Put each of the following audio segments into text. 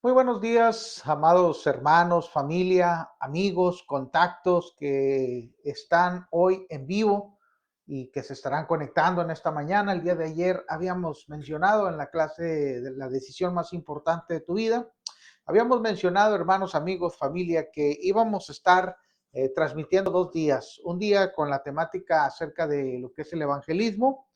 Muy buenos días, amados hermanos, familia, amigos, contactos que están hoy en vivo y que se estarán conectando en esta mañana. El día de ayer habíamos mencionado en la clase de la decisión más importante de tu vida. Habíamos mencionado, hermanos, amigos, familia, que íbamos a estar transmitiendo 2 días. Un día con la temática acerca de lo que es el evangelismo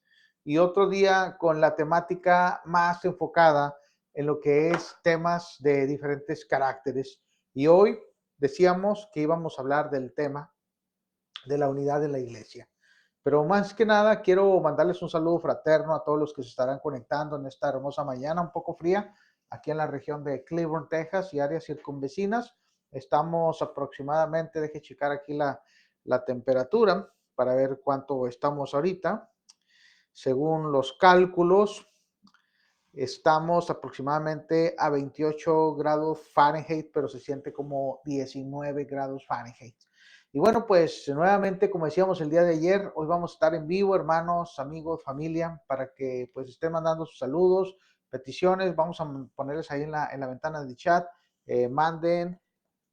y otro día con la temática más enfocada en lo que es temas de diferentes caracteres. Y hoy decíamos que íbamos a hablar del tema de la unidad de la iglesia. Pero más que nada, quiero mandarles un saludo fraterno a todos los que se estarán conectando en esta hermosa mañana, un poco fría, aquí en la región de Cleveland, Texas y áreas circunvecinas. Estamos aproximadamente, deje checar aquí la temperatura para ver cuánto estamos ahorita. Según los cálculos, estamos aproximadamente a 28 grados Fahrenheit, pero se siente como 19 grados Fahrenheit. Y bueno, pues nuevamente, como decíamos el día de ayer, hoy vamos a estar en vivo, hermanos, amigos, familia, para que pues estén mandando sus saludos, peticiones. Vamos a ponerles ahí en la ventana de chat. Manden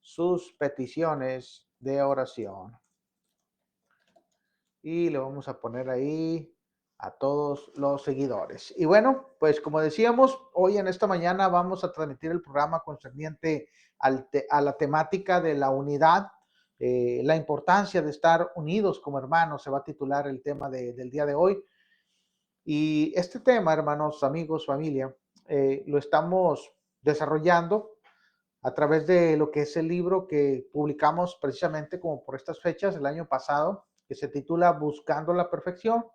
sus peticiones de oración. Y le vamos a poner ahí a todos los seguidores. Y bueno, pues como decíamos, hoy en esta mañana vamos a transmitir el programa concerniente a la temática de la unidad, la importancia de estar unidos como hermanos, se va a titular el tema del día de hoy. Y este tema, hermanos, amigos, familia, lo estamos desarrollando a través de lo que es el libro que publicamos precisamente como por estas fechas el año pasado, que se titula Buscando la Perfección.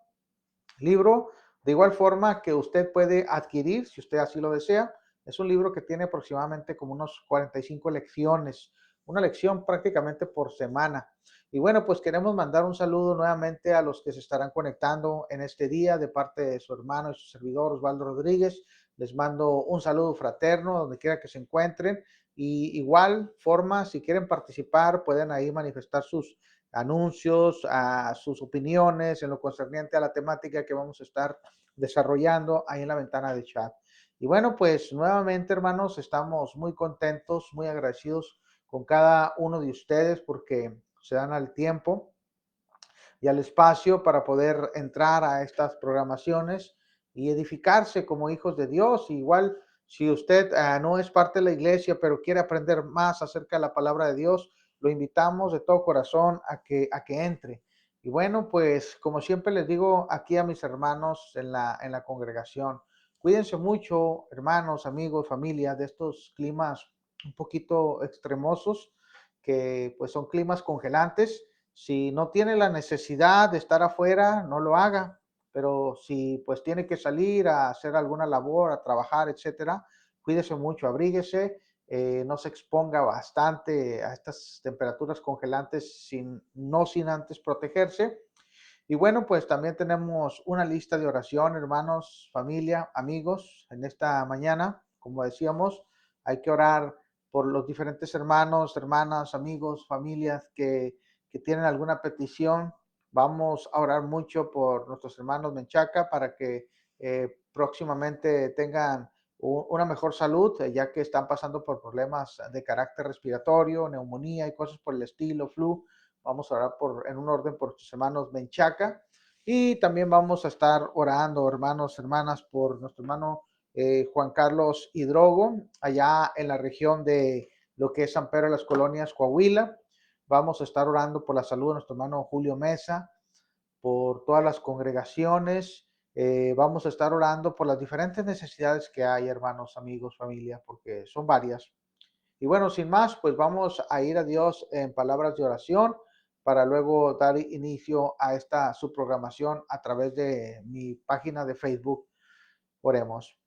Libro de igual forma que usted puede adquirir si usted así lo desea. Es un libro que tiene aproximadamente como unos 45 lecciones, una lección prácticamente por semana. Y bueno, pues queremos mandar un saludo nuevamente a los que se estarán conectando en este día de parte de su hermano y su servidor Osvaldo Rodríguez. Les mando un saludo fraterno donde quiera que se encuentren. Y igual forma, si quieren participar, pueden ahí manifestar sus anuncios, a sus opiniones en lo concerniente a la temática que vamos a estar desarrollando ahí en la ventana de chat. Y bueno, pues nuevamente, hermanos, estamos muy contentos, muy agradecidos con cada uno de ustedes porque se dan al tiempo y al espacio para poder entrar a estas programaciones y edificarse como hijos de Dios. Igual, si usted no es parte de la iglesia, pero quiere aprender más acerca de la palabra de Dios, lo invitamos de todo corazón a que entre. Y bueno, pues como siempre les digo aquí a mis hermanos en la congregación, cuídense mucho, hermanos, amigos, familia, de estos climas un poquito extremosos, que pues son climas congelantes. Si no tiene la necesidad de estar afuera, no lo haga, pero si pues tiene que salir a hacer alguna labor, a trabajar, etcétera, cuídese mucho, abríguese, no se exponga bastante a estas temperaturas congelantes no sin antes protegerse. Y bueno, pues también tenemos una lista de oración, hermanos, familia, amigos, en esta mañana. Como decíamos, hay que orar por los diferentes hermanos, hermanas, amigos, familias que tienen alguna petición. Vamos a orar mucho por nuestros hermanos Menchaca para que próximamente tengan una mejor salud, ya que están pasando por problemas de carácter respiratorio, neumonía y cosas por el estilo, flu. Vamos a orar en un orden por tus hermanos Menchaca. Y también vamos a estar orando, hermanos, hermanas, por nuestro hermano Juan Carlos Hidrogo, allá en la región de lo que es San Pedro de las Colonias, Coahuila. Vamos a estar orando por la salud de nuestro hermano Julio Mesa, por todas las congregaciones. Vamos a estar orando por las diferentes necesidades que hay, hermanos, amigos, familia, porque son varias. Y bueno, sin más, pues vamos a ir a Dios en palabras de oración para luego dar inicio a esta subprogramación a través de mi página de Facebook. Oremos.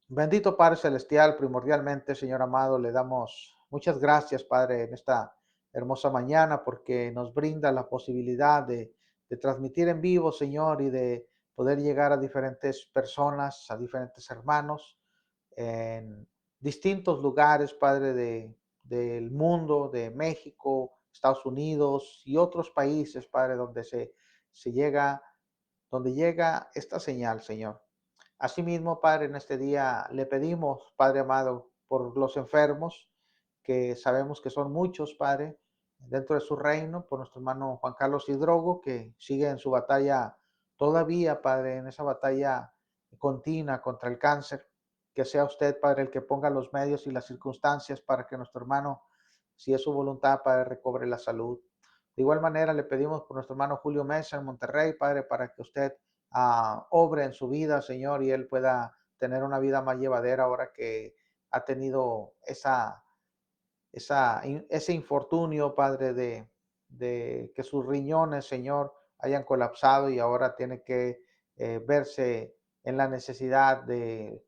Bendito Padre Celestial, primordialmente, Señor amado, le damos muchas gracias, Padre, en esta hermosa mañana porque nos brinda la posibilidad de transmitir en vivo, Señor, y de poder llegar a diferentes personas, a diferentes hermanos en distintos lugares, Padre, del mundo, de México, Estados Unidos y otros países, Padre, se llega, donde llega esta señal, Señor. Asimismo, Padre, en este día le pedimos, Padre amado, por los enfermos, que sabemos que son muchos, Padre, dentro de su reino, por nuestro hermano Juan Carlos Hidrogo, que sigue en su batalla todavía, Padre, en esa batalla continua contra el cáncer. Que sea usted, Padre, el que ponga los medios y las circunstancias para que nuestro hermano, si es su voluntad, Padre, recobre la salud. De igual manera, le pedimos por nuestro hermano Julio Mesa en Monterrey, Padre, para que usted obre en su vida, Señor, y él pueda tener una vida más llevadera ahora que ha tenido ese infortunio, Padre, de que sus riñones, Señor, hayan colapsado y ahora tiene que verse en la necesidad de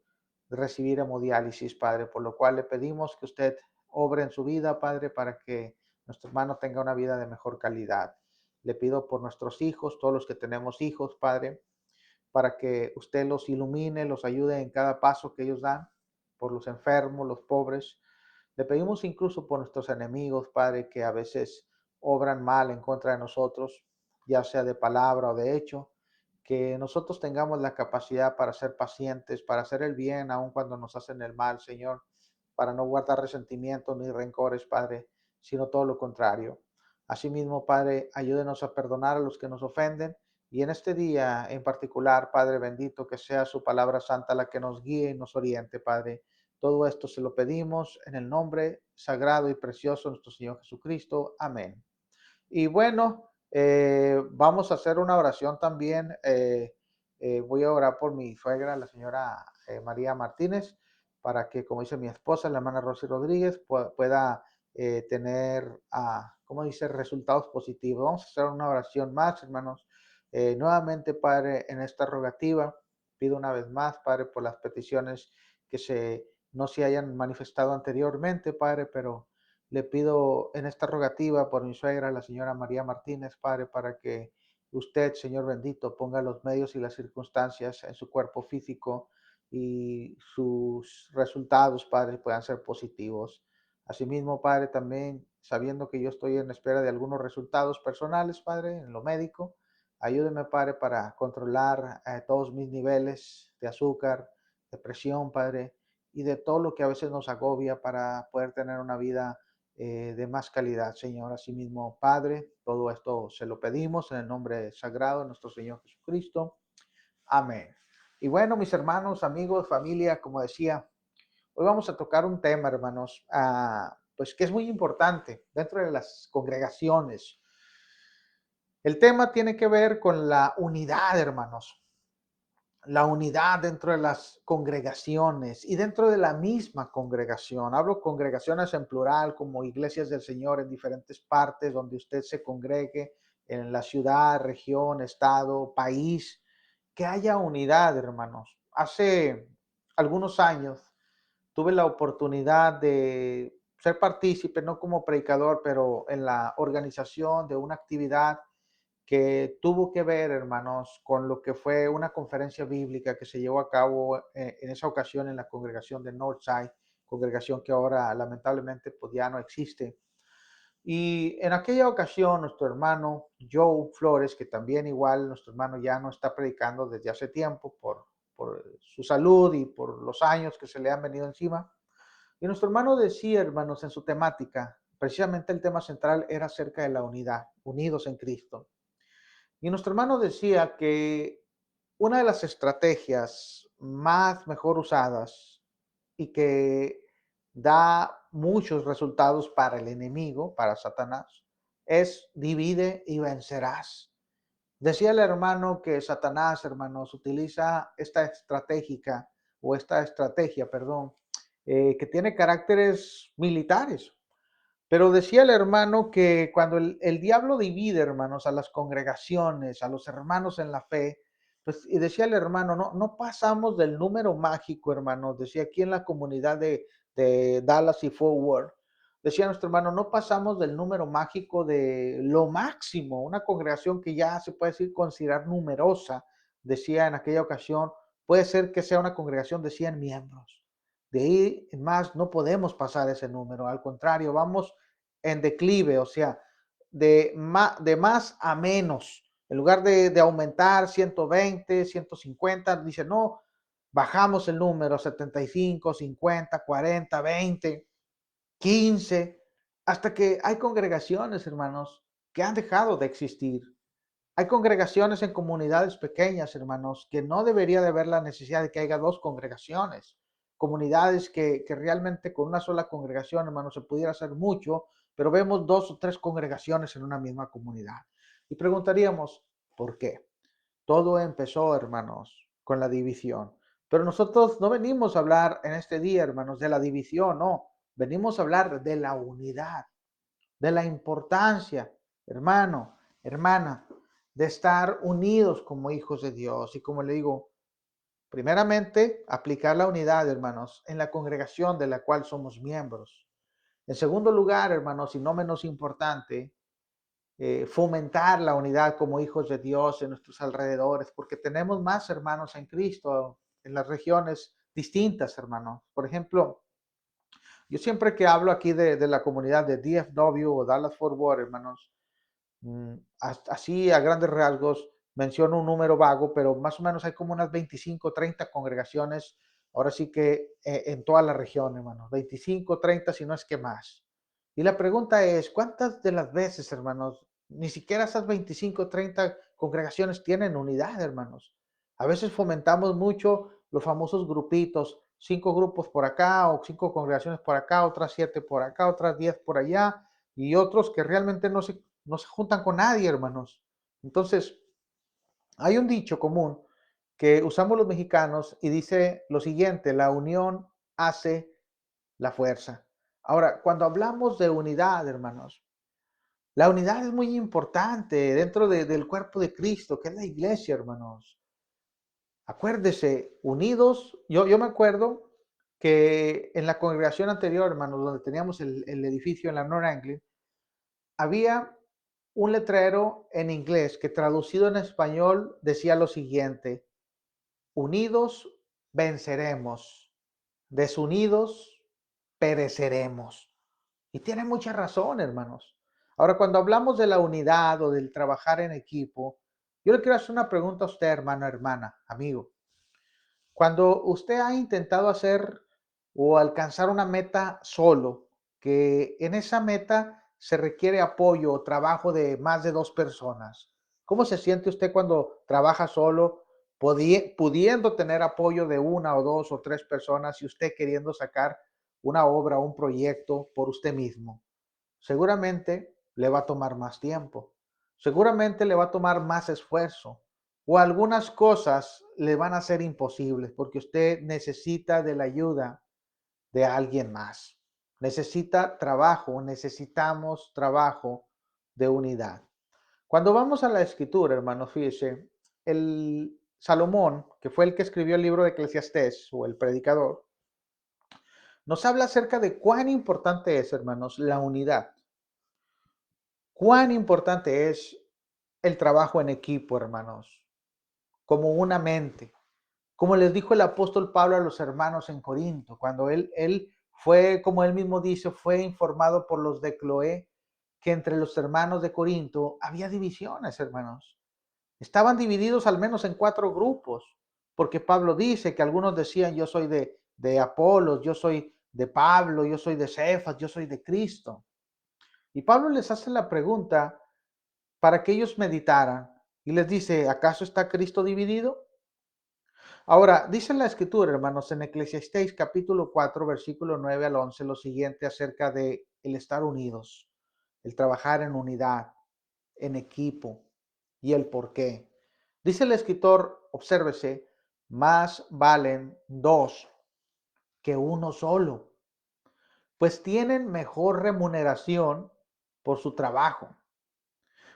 recibir hemodiálisis, Padre, por lo cual le pedimos que usted obre en su vida, Padre, para que nuestro hermano tenga una vida de mejor calidad. Le pido por nuestros hijos, todos los que tenemos hijos, Padre, para que usted los ilumine, los ayude en cada paso que ellos dan, por los enfermos, los pobres. Le pedimos incluso por nuestros enemigos, Padre, que a veces obran mal en contra de nosotros, ya sea de palabra o de hecho, que nosotros tengamos la capacidad para ser pacientes, para hacer el bien, aun cuando nos hacen el mal, Señor, para no guardar resentimientos ni rencores, Padre, sino todo lo contrario. Asimismo, Padre, ayúdenos a perdonar a los que nos ofenden y en este día en particular, Padre bendito, que sea su palabra santa la que nos guíe y nos oriente, Padre. Todo esto se lo pedimos en el nombre sagrado y precioso de nuestro Señor Jesucristo. Amén. Y bueno, vamos a hacer una oración también. Voy a orar por mi suegra, la señora María Martínez, para que, como dice mi esposa, la hermana Rosy Rodríguez, pueda tener, ¿cómo dice?, resultados positivos. Vamos a hacer una oración más, hermanos. Nuevamente, Padre, en esta rogativa, pido una vez más, Padre, por las peticiones que no se hayan manifestado anteriormente, Padre, pero le pido en esta rogativa por mi suegra, la señora María Martínez, Padre, para que usted, Señor bendito, ponga los medios y las circunstancias en su cuerpo físico y sus resultados, Padre, puedan ser positivos. Asimismo, Padre, también sabiendo que yo estoy en espera de algunos resultados personales, Padre, en lo médico, ayúdeme, Padre, para controlar todos mis niveles de azúcar, de presión, Padre, y de todo lo que a veces nos agobia para poder tener una vida de más calidad, Señor. Asimismo, Padre, todo esto se lo pedimos en el nombre sagrado de nuestro Señor Jesucristo. Amén. Y bueno, mis hermanos, amigos, familia, como decía, hoy vamos a tocar un tema, hermanos, pues que es muy importante dentro de las congregaciones. El tema tiene que ver con la unidad, hermanos, la unidad dentro de las congregaciones y dentro de la misma congregación. Hablo congregaciones en plural, como iglesias del Señor en diferentes partes donde usted se congregue, en la ciudad, región, estado, país, que haya unidad, hermanos. Hace algunos años tuve la oportunidad de ser partícipe, no como predicador, pero en la organización de una actividad que tuvo que ver, hermanos, con lo que fue una conferencia bíblica que se llevó a cabo en esa ocasión en la congregación de Northside, congregación que ahora lamentablemente pues ya no existe. Y en aquella ocasión nuestro hermano Joe Flores, que también igual nuestro hermano ya no está predicando desde hace tiempo por su salud y por los años que se le han venido encima, y nuestro hermano decía, hermanos, en su temática, precisamente el tema central era acerca de la unidad, unidos en Cristo. Y nuestro hermano decía que una de las estrategias más mejor usadas y que da muchos resultados para el enemigo, para Satanás, es divide y vencerás. Decía el hermano que Satanás, hermanos, utiliza esta estrategia, perdón, que tiene caracteres militares. Pero decía el hermano que cuando el diablo divide, hermanos, a las congregaciones, a los hermanos en la fe, pues, y decía el hermano, no pasamos del número mágico, hermanos, decía aquí en la comunidad de Dallas y Fort Worth, decía nuestro hermano, no pasamos del número mágico de lo máximo, una congregación que ya se puede decir considerar numerosa, decía en aquella ocasión, puede ser que sea una congregación de 100 miembros. De ahí en más no podemos pasar ese número, al contrario, vamos en declive, o sea, de más a menos. En lugar de aumentar 120, 150, dice, no, bajamos el número 75, 50, 40, 20, 15, hasta que hay congregaciones, hermanos, que han dejado de existir. Hay congregaciones en comunidades pequeñas, hermanos, que no debería de haber la necesidad de que haya dos congregaciones. Comunidades que realmente con una sola congregación, hermanos, se pudiera hacer mucho, pero vemos dos o tres congregaciones en una misma comunidad. Y preguntaríamos, ¿por qué? Todo empezó, hermanos, con la división. Pero nosotros no venimos a hablar en este día, hermanos, de la división, no. Venimos a hablar de la unidad, de la importancia, hermano, hermana, de estar unidos como hijos de Dios. Y como le digo, primeramente, aplicar la unidad, hermanos, en la congregación de la cual somos miembros. En segundo lugar, hermanos, y no menos importante, fomentar la unidad como hijos de Dios en nuestros alrededores, porque tenemos más hermanos en Cristo en las regiones distintas, hermanos. Por ejemplo, yo siempre que hablo aquí de la comunidad de DFW o Dallas Fort Worth, hermanos, así a grandes rasgos menciono un número vago, pero más o menos hay como unas 25, 30 congregaciones, ahora sí que en toda la región, hermanos, 25, 30, si no es que más. Y la pregunta es, ¿cuántas de las veces, hermanos, ni siquiera esas 25, 30 congregaciones tienen unidad, hermanos? A veces fomentamos mucho los famosos grupitos, 5 grupos por acá o 5 congregaciones por acá, otras 7 por acá, otras 10 por allá, y otros que realmente no se juntan con nadie, hermanos. Entonces, hay un dicho común que usamos los mexicanos y dice lo siguiente: la unión hace la fuerza. Ahora, cuando hablamos de unidad, hermanos, la unidad es muy importante dentro del cuerpo de Cristo, que es la iglesia, hermanos. Acuérdese, unidos, yo me acuerdo que en la congregación anterior, hermanos, donde teníamos el edificio en la North Anglin, había un letrero en inglés que traducido en español decía lo siguiente: unidos venceremos, desunidos pereceremos. Y tiene mucha razón, hermanos. Ahora, cuando hablamos de la unidad o del trabajar en equipo, yo le quiero hacer una pregunta a usted, hermano, hermana, amigo. Cuando usted ha intentado hacer o alcanzar una meta solo, que en esa meta se requiere apoyo o trabajo de más de dos personas, ¿cómo se siente usted cuando trabaja solo, pudiendo tener apoyo de una o dos o tres personas y usted queriendo sacar una obra o un proyecto por usted mismo? Seguramente le va a tomar más tiempo, seguramente le va a tomar más esfuerzo, o algunas cosas le van a ser imposibles porque usted necesita de la ayuda de alguien más. Necesita trabajo, necesitamos trabajo de unidad. Cuando vamos a la escritura, hermanos, fíjese, el Salomón, que fue el que escribió el libro de Eclesiastés o el predicador, nos habla acerca de cuán importante es, hermanos, la unidad. Cuán importante es el trabajo en equipo, hermanos, como una mente. Como les dijo el apóstol Pablo a los hermanos en Corinto, cuando él fue, como él mismo dice, fue informado por los de Cloé que entre los hermanos de Corinto había divisiones, hermanos. Estaban divididos al menos en 4 grupos, porque Pablo dice que algunos decían: yo soy de Apolos, yo soy de Pablo, yo soy de Cefas, yo soy de Cristo. Y Pablo les hace la pregunta para que ellos meditaran y les dice: ¿acaso está Cristo dividido? Ahora, dice la escritura, hermanos, en Eclesiastés capítulo 4, versículo 9 al 11, lo siguiente acerca de el estar unidos, el trabajar en unidad, en equipo y el por qué. Dice el escritor, obsérvese: más valen dos que uno solo, pues tienen mejor remuneración por su trabajo.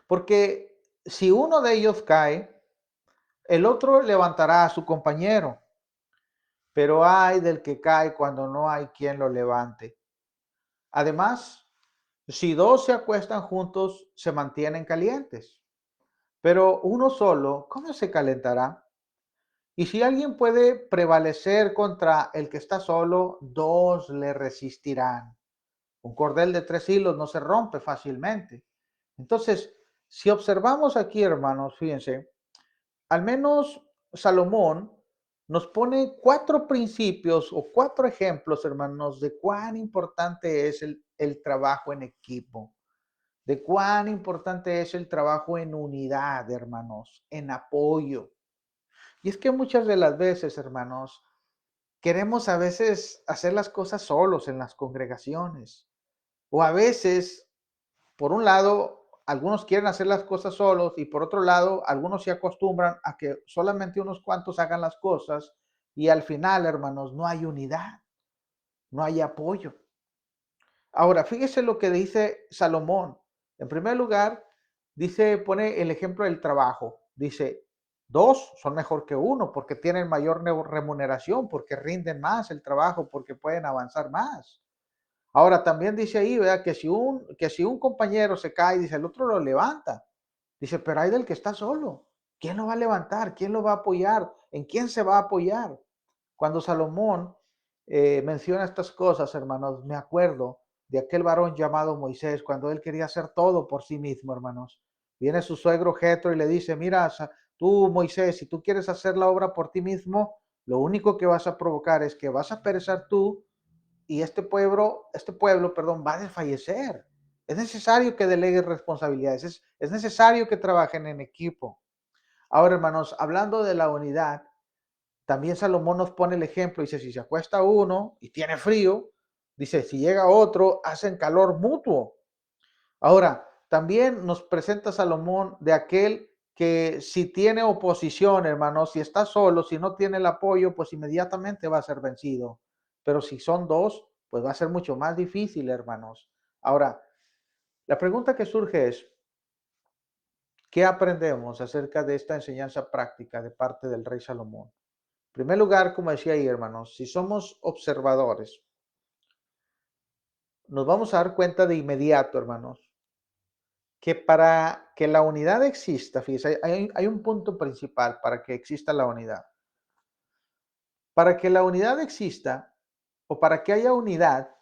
Porque si uno de ellos cae, el otro levantará a su compañero, pero ay del que cae cuando no hay quien lo levante. Además, si dos se acuestan juntos, se mantienen calientes, pero uno solo, ¿cómo se calentará? Y si alguien puede prevalecer contra el que está solo, dos le resistirán. Un cordel de 3 hilos no se rompe fácilmente. Entonces, si observamos aquí, hermanos, fíjense, al menos Salomón nos pone 4 principios o 4 ejemplos, hermanos, de cuán importante es el trabajo en equipo, de cuán importante es el trabajo en unidad, hermanos, en apoyo. Y es que muchas de las veces, hermanos, queremos a veces hacer las cosas solos en las congregaciones. O a veces, por un lado, algunos quieren hacer las cosas solos y por otro lado, algunos se acostumbran a que solamente unos cuantos hagan las cosas y al final, hermanos, no hay unidad, no hay apoyo. Ahora, fíjese lo que dice Salomón. En primer lugar, dice, pone el ejemplo del trabajo. Dice, dos son mejor que uno porque tienen mayor remuneración, porque rinden más el trabajo, porque pueden avanzar más. Ahora, también dice ahí, ¿verdad? Que si un compañero se cae, dice, el otro lo levanta. Dice, pero hay del que está solo. ¿Quién lo va a levantar? ¿Quién lo va a apoyar? ¿En quién se va a apoyar? Cuando Salomón menciona estas cosas, hermanos, me acuerdo de aquel varón llamado Moisés, cuando él quería hacer todo por sí mismo, hermanos. Viene su suegro Jetro y le dice, mira, tú, Moisés, si tú quieres hacer la obra por ti mismo, lo único que vas a provocar es que vas a perecer tú y este pueblo, perdón, va a desfallecer. Es necesario que delegues responsabilidades, es necesario que trabajen en equipo. Ahora, hermanos, hablando de la unidad, también Salomón nos pone el ejemplo, dice, si se acuesta uno y tiene frío, dice, si llega otro, hacen calor mutuo. Ahora, también nos presenta Salomón de aquel que si tiene oposición, hermanos, si está solo, si no tiene el apoyo, pues inmediatamente va a ser vencido. Pero si son dos, pues va a ser mucho más difícil, hermanos. Ahora, la pregunta que surge es, ¿qué aprendemos acerca de esta enseñanza práctica de parte del rey Salomón? En primer lugar, como decía ahí, hermanos, si somos observadores, nos vamos a dar cuenta de inmediato, hermanos, que para que la unidad exista, fíjese, hay un punto principal para que exista la unidad. Para que la unidad exista o para que haya unidad,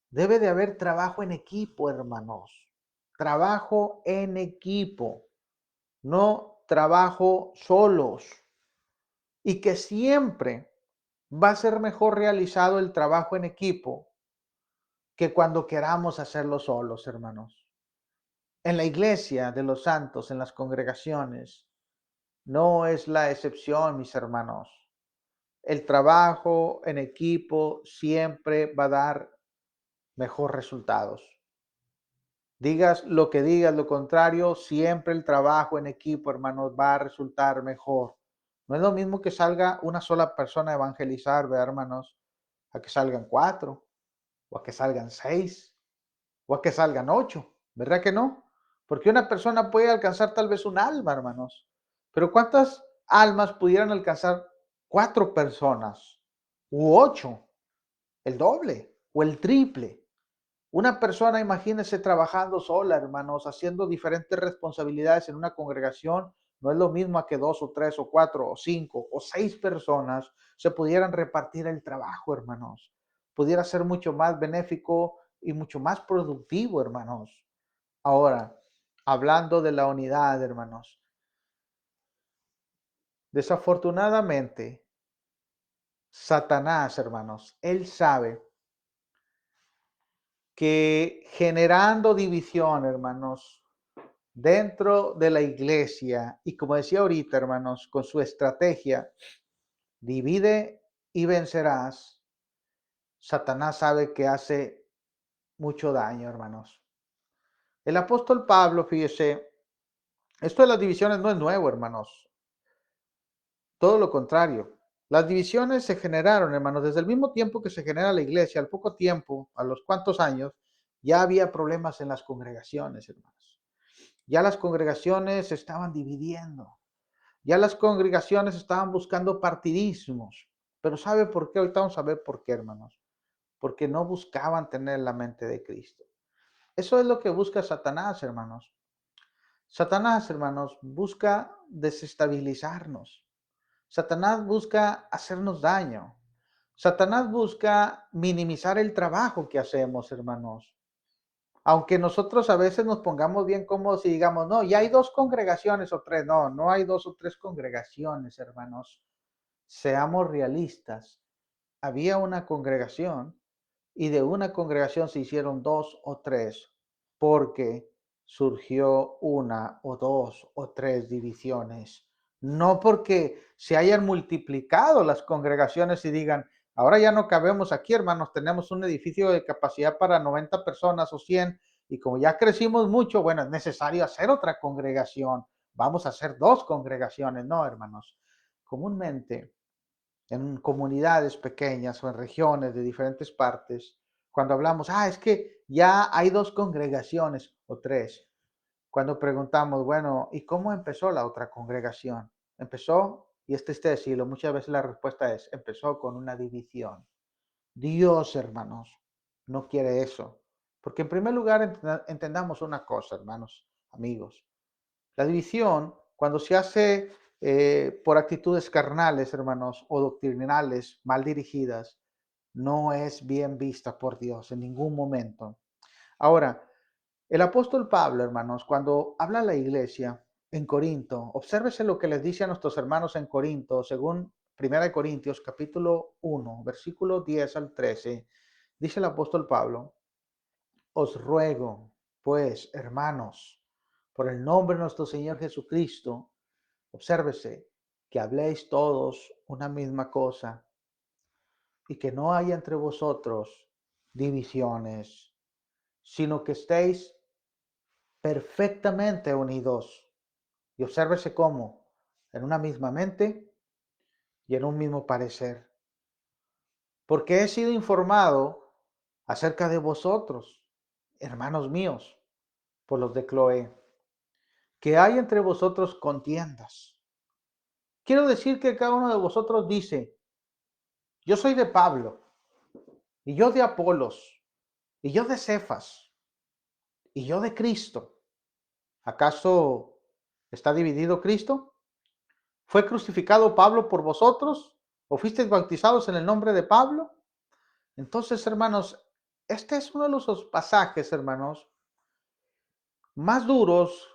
debe de haber trabajo en equipo, hermanos. Trabajo en equipo, no trabajo solos. Y que siempre va a ser mejor realizado el trabajo en equipo que cuando queramos hacerlo solos, hermanos. En la iglesia de los santos, en las congregaciones, no es la excepción, mis hermanos. El trabajo en equipo siempre va a dar mejor resultados. Digas lo contrario, siempre el trabajo en equipo, hermanos, va a resultar mejor. No es lo mismo que salga una sola persona a evangelizar, ¿verdad, hermanos? A que salgan 4, o a que salgan 6, o a que salgan 8, ¿verdad que no? Porque una persona puede alcanzar tal vez un alma, hermanos. Pero ¿cuántas almas pudieran alcanzar 4 personas? U 8, el doble o el triple. Una persona, imagínese trabajando sola, hermanos, haciendo diferentes responsabilidades en una congregación, no es lo mismo a que 2 o 3 o 4 o 5 o 6 personas se pudieran repartir el trabajo, hermanos. Pudiera ser mucho más benéfico y mucho más productivo, hermanos. Ahora, hablando de la unidad, hermanos, desafortunadamente, Satanás, hermanos, él sabe que generando división, hermanos, dentro de la iglesia, y como decía ahorita, hermanos, con su estrategia, divide y vencerás, Satanás sabe que hace mucho daño, hermanos. El apóstol Pablo, fíjese, esto de las divisiones no es nuevo, hermanos. Todo lo contrario. Las divisiones se generaron, hermanos, desde el mismo tiempo que se genera la iglesia, al poco tiempo, a los cuantos años, ya había problemas en las congregaciones, hermanos. Ya las congregaciones se estaban dividiendo. Ya las congregaciones estaban buscando partidismos. Pero ¿sabe por qué? Ahorita vamos a ver por qué, hermanos. Porque no buscaban tener la mente de Cristo. Eso es lo que busca Satanás, hermanos. Satanás, hermanos, busca desestabilizarnos. Satanás busca hacernos daño. Satanás busca minimizar el trabajo que hacemos, hermanos. Aunque nosotros a veces nos pongamos bien cómodos y digamos, no, ya hay 2 congregaciones o 3. No, no hay 2 o 3 congregaciones, hermanos. seamos realistas. Había una congregación y de una congregación se hicieron dos o tres porque surgió una o dos o tres divisiones. No porque se hayan multiplicado las congregaciones y digan, ahora ya no cabemos aquí, hermanos, tenemos un edificio de capacidad para 90 personas o 100 y como ya crecimos mucho, bueno, es necesario hacer otra congregación. Vamos a hacer dos congregaciones, no, hermanos. Comúnmente en comunidades pequeñas o en regiones de diferentes partes, cuando hablamos, es que ya hay dos congregaciones o tres. Cuando preguntamos, bueno, ¿y cómo empezó la otra congregación? Empezó, y este es decirlo, muchas veces la respuesta es, empezó con una división. Dios, hermanos, no quiere eso. Porque en primer lugar entendamos una cosa, hermanos, amigos. La división, cuando se hace por actitudes carnales, hermanos, o doctrinales mal dirigidas, no es bien vista por Dios en ningún momento. Ahora, el apóstol Pablo, hermanos, cuando habla a la iglesia en Corinto, obsérvese lo que les dice a nuestros hermanos en Corinto, según 1 Corintios capítulo 1, versículo 10 al 13, dice el apóstol Pablo, os ruego, pues, hermanos, por el nombre de nuestro Señor Jesucristo, obsérvese, que habléis todos una misma cosa y que no haya entre vosotros divisiones, sino que estéis perfectamente unidos. Y obsérvese cómo, en una misma mente y en un mismo parecer. Porque he sido informado acerca de vosotros, hermanos míos, por los de Cloé, que hay entre vosotros contiendas. Quiero decir que cada uno de vosotros dice, yo soy de Pablo, y yo de Apolos, y yo de Cefas, y yo de Cristo. ¿Acaso está dividido Cristo? ¿Fue crucificado Pablo por vosotros? ¿O fuisteis bautizados en el nombre de Pablo? Entonces, hermanos, este es uno de los pasajes, hermanos, más duros,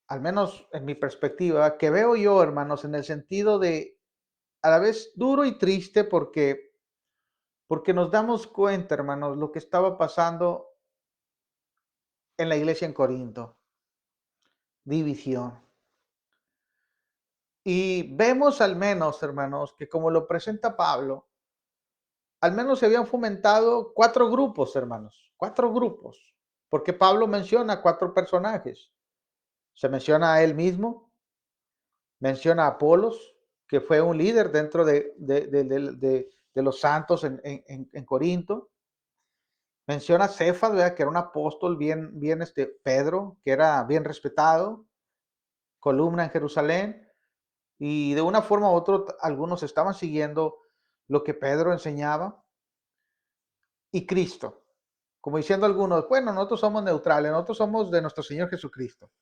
al menos en mi perspectiva, que veo yo, hermanos, en el sentido de a la vez duro y triste porque nos damos cuenta, hermanos, lo que estaba pasando en la iglesia en Corinto, división. Y vemos al menos, hermanos, que como lo presenta Pablo, al menos se habían fomentado cuatro grupos, hermanos, cuatro grupos, porque Pablo menciona cuatro personajes. Se menciona a él mismo, menciona a Apolos, que fue un líder dentro de los santos en Corinto. Menciona a Cefas, ¿verdad? Que era un apóstol bien Pedro, que era bien respetado, columna en Jerusalén, y de una forma u otra algunos estaban siguiendo lo que Pedro enseñaba, y Cristo, como diciendo algunos, bueno, nosotros somos neutrales, nosotros somos de nuestro Señor Jesucristo.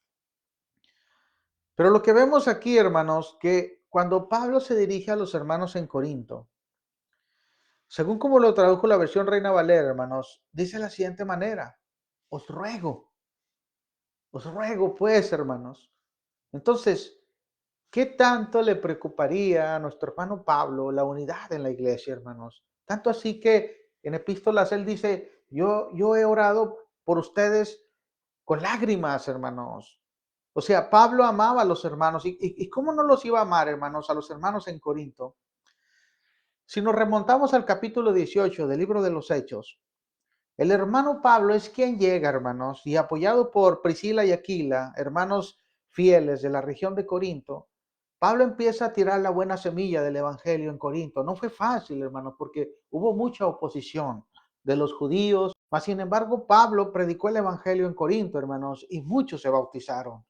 Pero lo que vemos aquí, hermanos, que cuando Pablo se dirige a los hermanos en Corinto, según como lo tradujo la versión Reina Valera, hermanos, dice de la siguiente manera, os ruego pues, hermanos. Entonces, ¿qué tanto le preocuparía a nuestro hermano Pablo la unidad en la iglesia, hermanos? Tanto así que en epístolas él dice, yo he orado por ustedes con lágrimas, hermanos. O sea, Pablo amaba a los hermanos. ¿Y cómo no los iba a amar, hermanos, a los hermanos en Corinto? Si nos remontamos al capítulo 18 del libro de los Hechos, el hermano Pablo es quien llega, hermanos, y apoyado por Priscila y Aquila, hermanos fieles de la región de Corinto, Pablo empieza a tirar la buena semilla del evangelio en Corinto. No fue fácil, hermanos, porque hubo mucha oposición de los judíos, mas sin embargo Pablo predicó el evangelio en Corinto, hermanos, y muchos se bautizaron.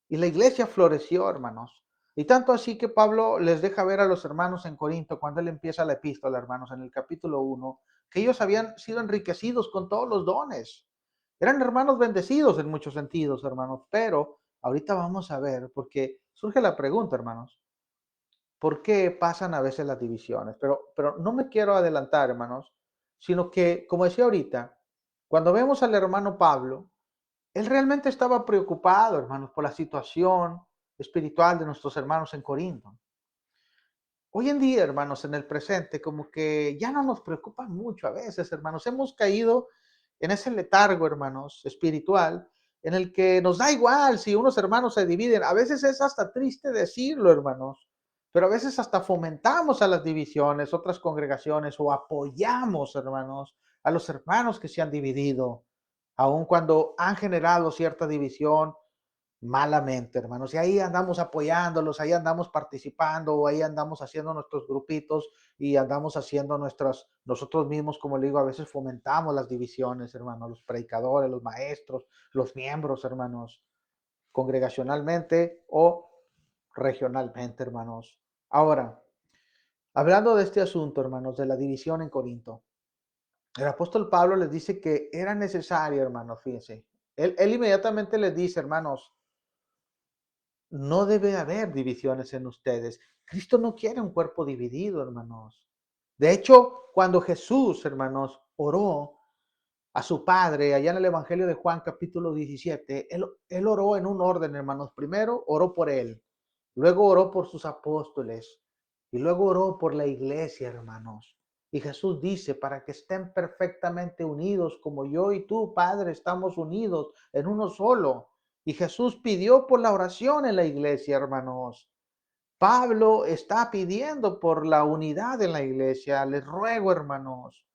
Y la iglesia floreció, hermanos. Y tanto así que Pablo les deja ver a los hermanos en Corinto, cuando él empieza la epístola, hermanos, en el capítulo 1, que ellos habían sido enriquecidos con todos los dones. Eran hermanos bendecidos en muchos sentidos, hermanos, pero ahorita vamos a ver, porque surge la pregunta, hermanos, ¿por qué pasan a veces las divisiones? Pero no me quiero adelantar, hermanos, sino que, como decía ahorita, cuando vemos al hermano Pablo, él realmente estaba preocupado, hermanos, por la situación espiritual de nuestros hermanos en Corinto. hoy en día, hermanos, en el presente, como que ya no nos preocupan mucho a veces, hermanos. Hemos caído en ese letargo, hermanos, espiritual, en el que nos da igual si unos hermanos se dividen. A veces es hasta triste decirlo, hermanos, pero a veces hasta fomentamos a las divisiones, otras congregaciones, o apoyamos, hermanos, a los hermanos que se han dividido, aun cuando han generado cierta división malamente, hermanos. Y ahí andamos apoyándolos, ahí andamos participando, ahí andamos haciendo nuestros grupitos y andamos haciendo nosotros mismos, como le digo, a veces fomentamos las divisiones, hermanos, los predicadores, los maestros, los miembros, hermanos, congregacionalmente o regionalmente, hermanos. Ahora, hablando de este asunto, hermanos, de la división en Corinto, el apóstol Pablo les dice que era necesario, hermanos, fíjense. Él inmediatamente les dice, hermanos, no debe haber divisiones en ustedes. Cristo no quiere un cuerpo dividido, hermanos. De hecho, cuando Jesús, hermanos, oró a su Padre, allá en el Evangelio de Juan capítulo 17, él oró en un orden, hermanos. Primero oró por él, luego oró por sus apóstoles y luego oró por la iglesia, hermanos. Y Jesús dice, para que estén perfectamente unidos, como yo y tú, Padre, estamos unidos en uno solo. Y Jesús pidió por la oración en la iglesia, hermanos. Pablo está pidiendo por la unidad en la iglesia. Les ruego, hermanos,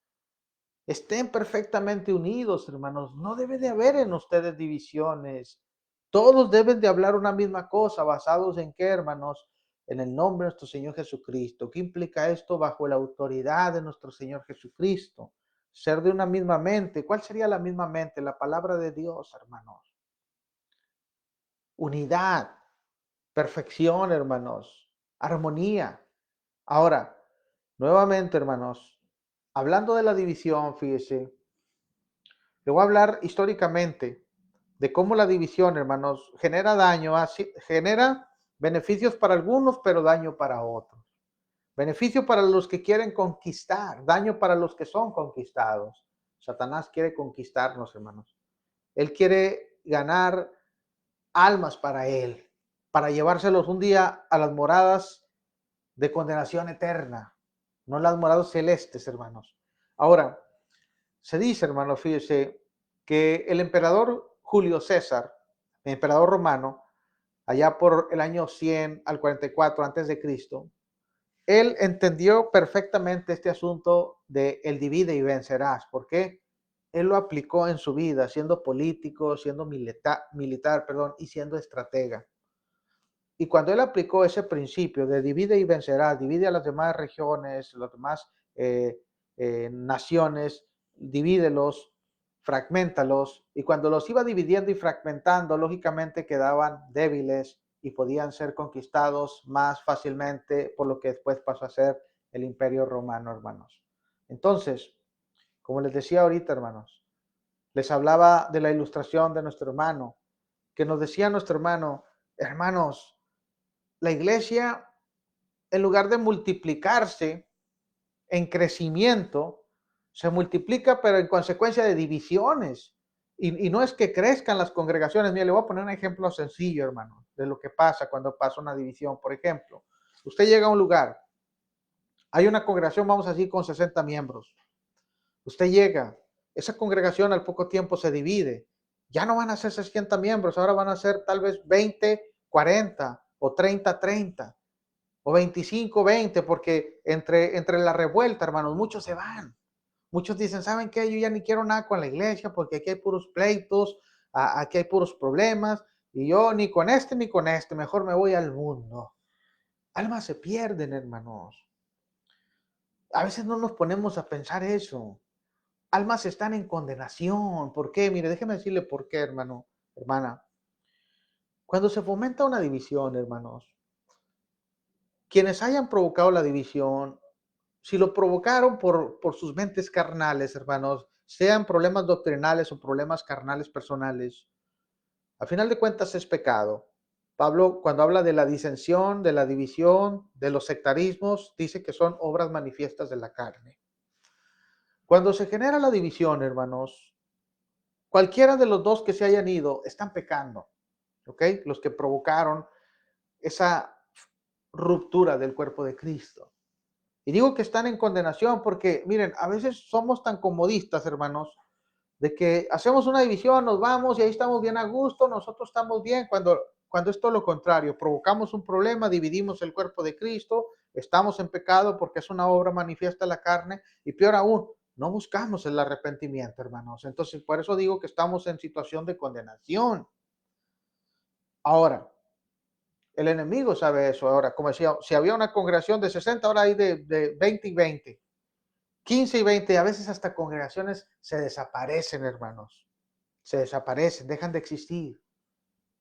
estén perfectamente unidos, hermanos. No debe de haber en ustedes divisiones. Todos deben de hablar una misma cosa, basados en qué, hermanos, en el nombre de nuestro Señor Jesucristo. ¿Qué implica esto? Bajo la autoridad de nuestro Señor Jesucristo. Ser de una misma mente. ¿Cuál sería la misma mente? La palabra de Dios, hermanos. Unidad, perfección, hermanos. Armonía. Ahora, nuevamente, hermanos, hablando de la división, fíjese, le voy a hablar históricamente de cómo la división, hermanos, genera daño, genera beneficios para algunos, pero daño para otros. Beneficio para los que quieren conquistar, daño para los que son conquistados. Satanás quiere conquistarnos, hermanos. Él quiere ganar almas para él, para llevárselos un día a las moradas de condenación eterna, no las moradas celestes, hermanos. Ahora, se dice, hermanos, fíjese, que el emperador Julio César, el emperador romano, allá por el año 100 al 44 antes de Cristo, él entendió perfectamente este asunto de el divide y vencerás. ¿Por qué? Él lo aplicó en su vida, siendo político, siendo militar, perdón, y siendo estratega. Y cuando él aplicó ese principio de divide y vencerás, divide a las demás regiones, las demás naciones, divídelos, fragmentalos, y cuando los iba dividiendo y fragmentando, lógicamente quedaban débiles y podían ser conquistados más fácilmente por lo que después pasó a ser el Imperio Romano, hermanos. Entonces, como les decía ahorita, hermanos, les hablaba de la ilustración de nuestro hermano, que nos decía nuestro hermano, hermanos, la iglesia, en lugar de multiplicarse en crecimiento, se multiplica, pero en consecuencia de divisiones. Y no es que crezcan las congregaciones. Mira, le voy a poner un ejemplo sencillo, hermano, de lo que pasa cuando pasa una división. Por ejemplo, usted llega a un lugar, hay una congregación, vamos a decir, con 60 miembros. Usted llega, esa congregación al poco tiempo se divide. Ya no van a ser 60 miembros, ahora van a ser tal vez 20, 40 o 30, 30 o 25, 20, porque entre la revuelta, hermanos, muchos se van. Muchos dicen, ¿saben qué? Yo ya ni quiero nada con la iglesia porque aquí hay puros pleitos, aquí hay puros problemas, y yo ni con este ni con este, mejor me voy al mundo. Almas se pierden, hermanos. A veces no nos ponemos a pensar eso. Almas están en condenación. ¿Por qué? Mire, déjeme decirle por qué, hermano, hermana. Cuando se fomenta una división, hermanos, quienes hayan provocado la división, si lo provocaron por sus mentes carnales, hermanos, sean problemas doctrinales o problemas carnales personales, a final de cuentas es pecado. Pablo, cuando habla de la disensión, de la división, de los sectarismos, dice que son obras manifiestas de la carne. Cuando se genera la división, hermanos, cualquiera de los dos que se hayan ido están pecando, ¿ok? Los que provocaron esa ruptura del cuerpo de Cristo. Y digo que están en condenación porque, miren, a veces somos tan comodistas, hermanos, de que hacemos una división, nos vamos y ahí estamos bien a gusto, nosotros estamos bien, cuando es todo lo contrario, provocamos un problema, dividimos el cuerpo de Cristo, estamos en pecado porque es una obra manifiesta de la carne y peor aún, no buscamos el arrepentimiento, hermanos. Entonces, por eso digo que estamos en situación de condenación. Ahora, el enemigo sabe eso. Ahora, como decía, si había una congregación de 60, ahora hay de 20 y 20. 15 y 20, a veces hasta congregaciones se desaparecen, hermanos. Se desaparecen, dejan de existir.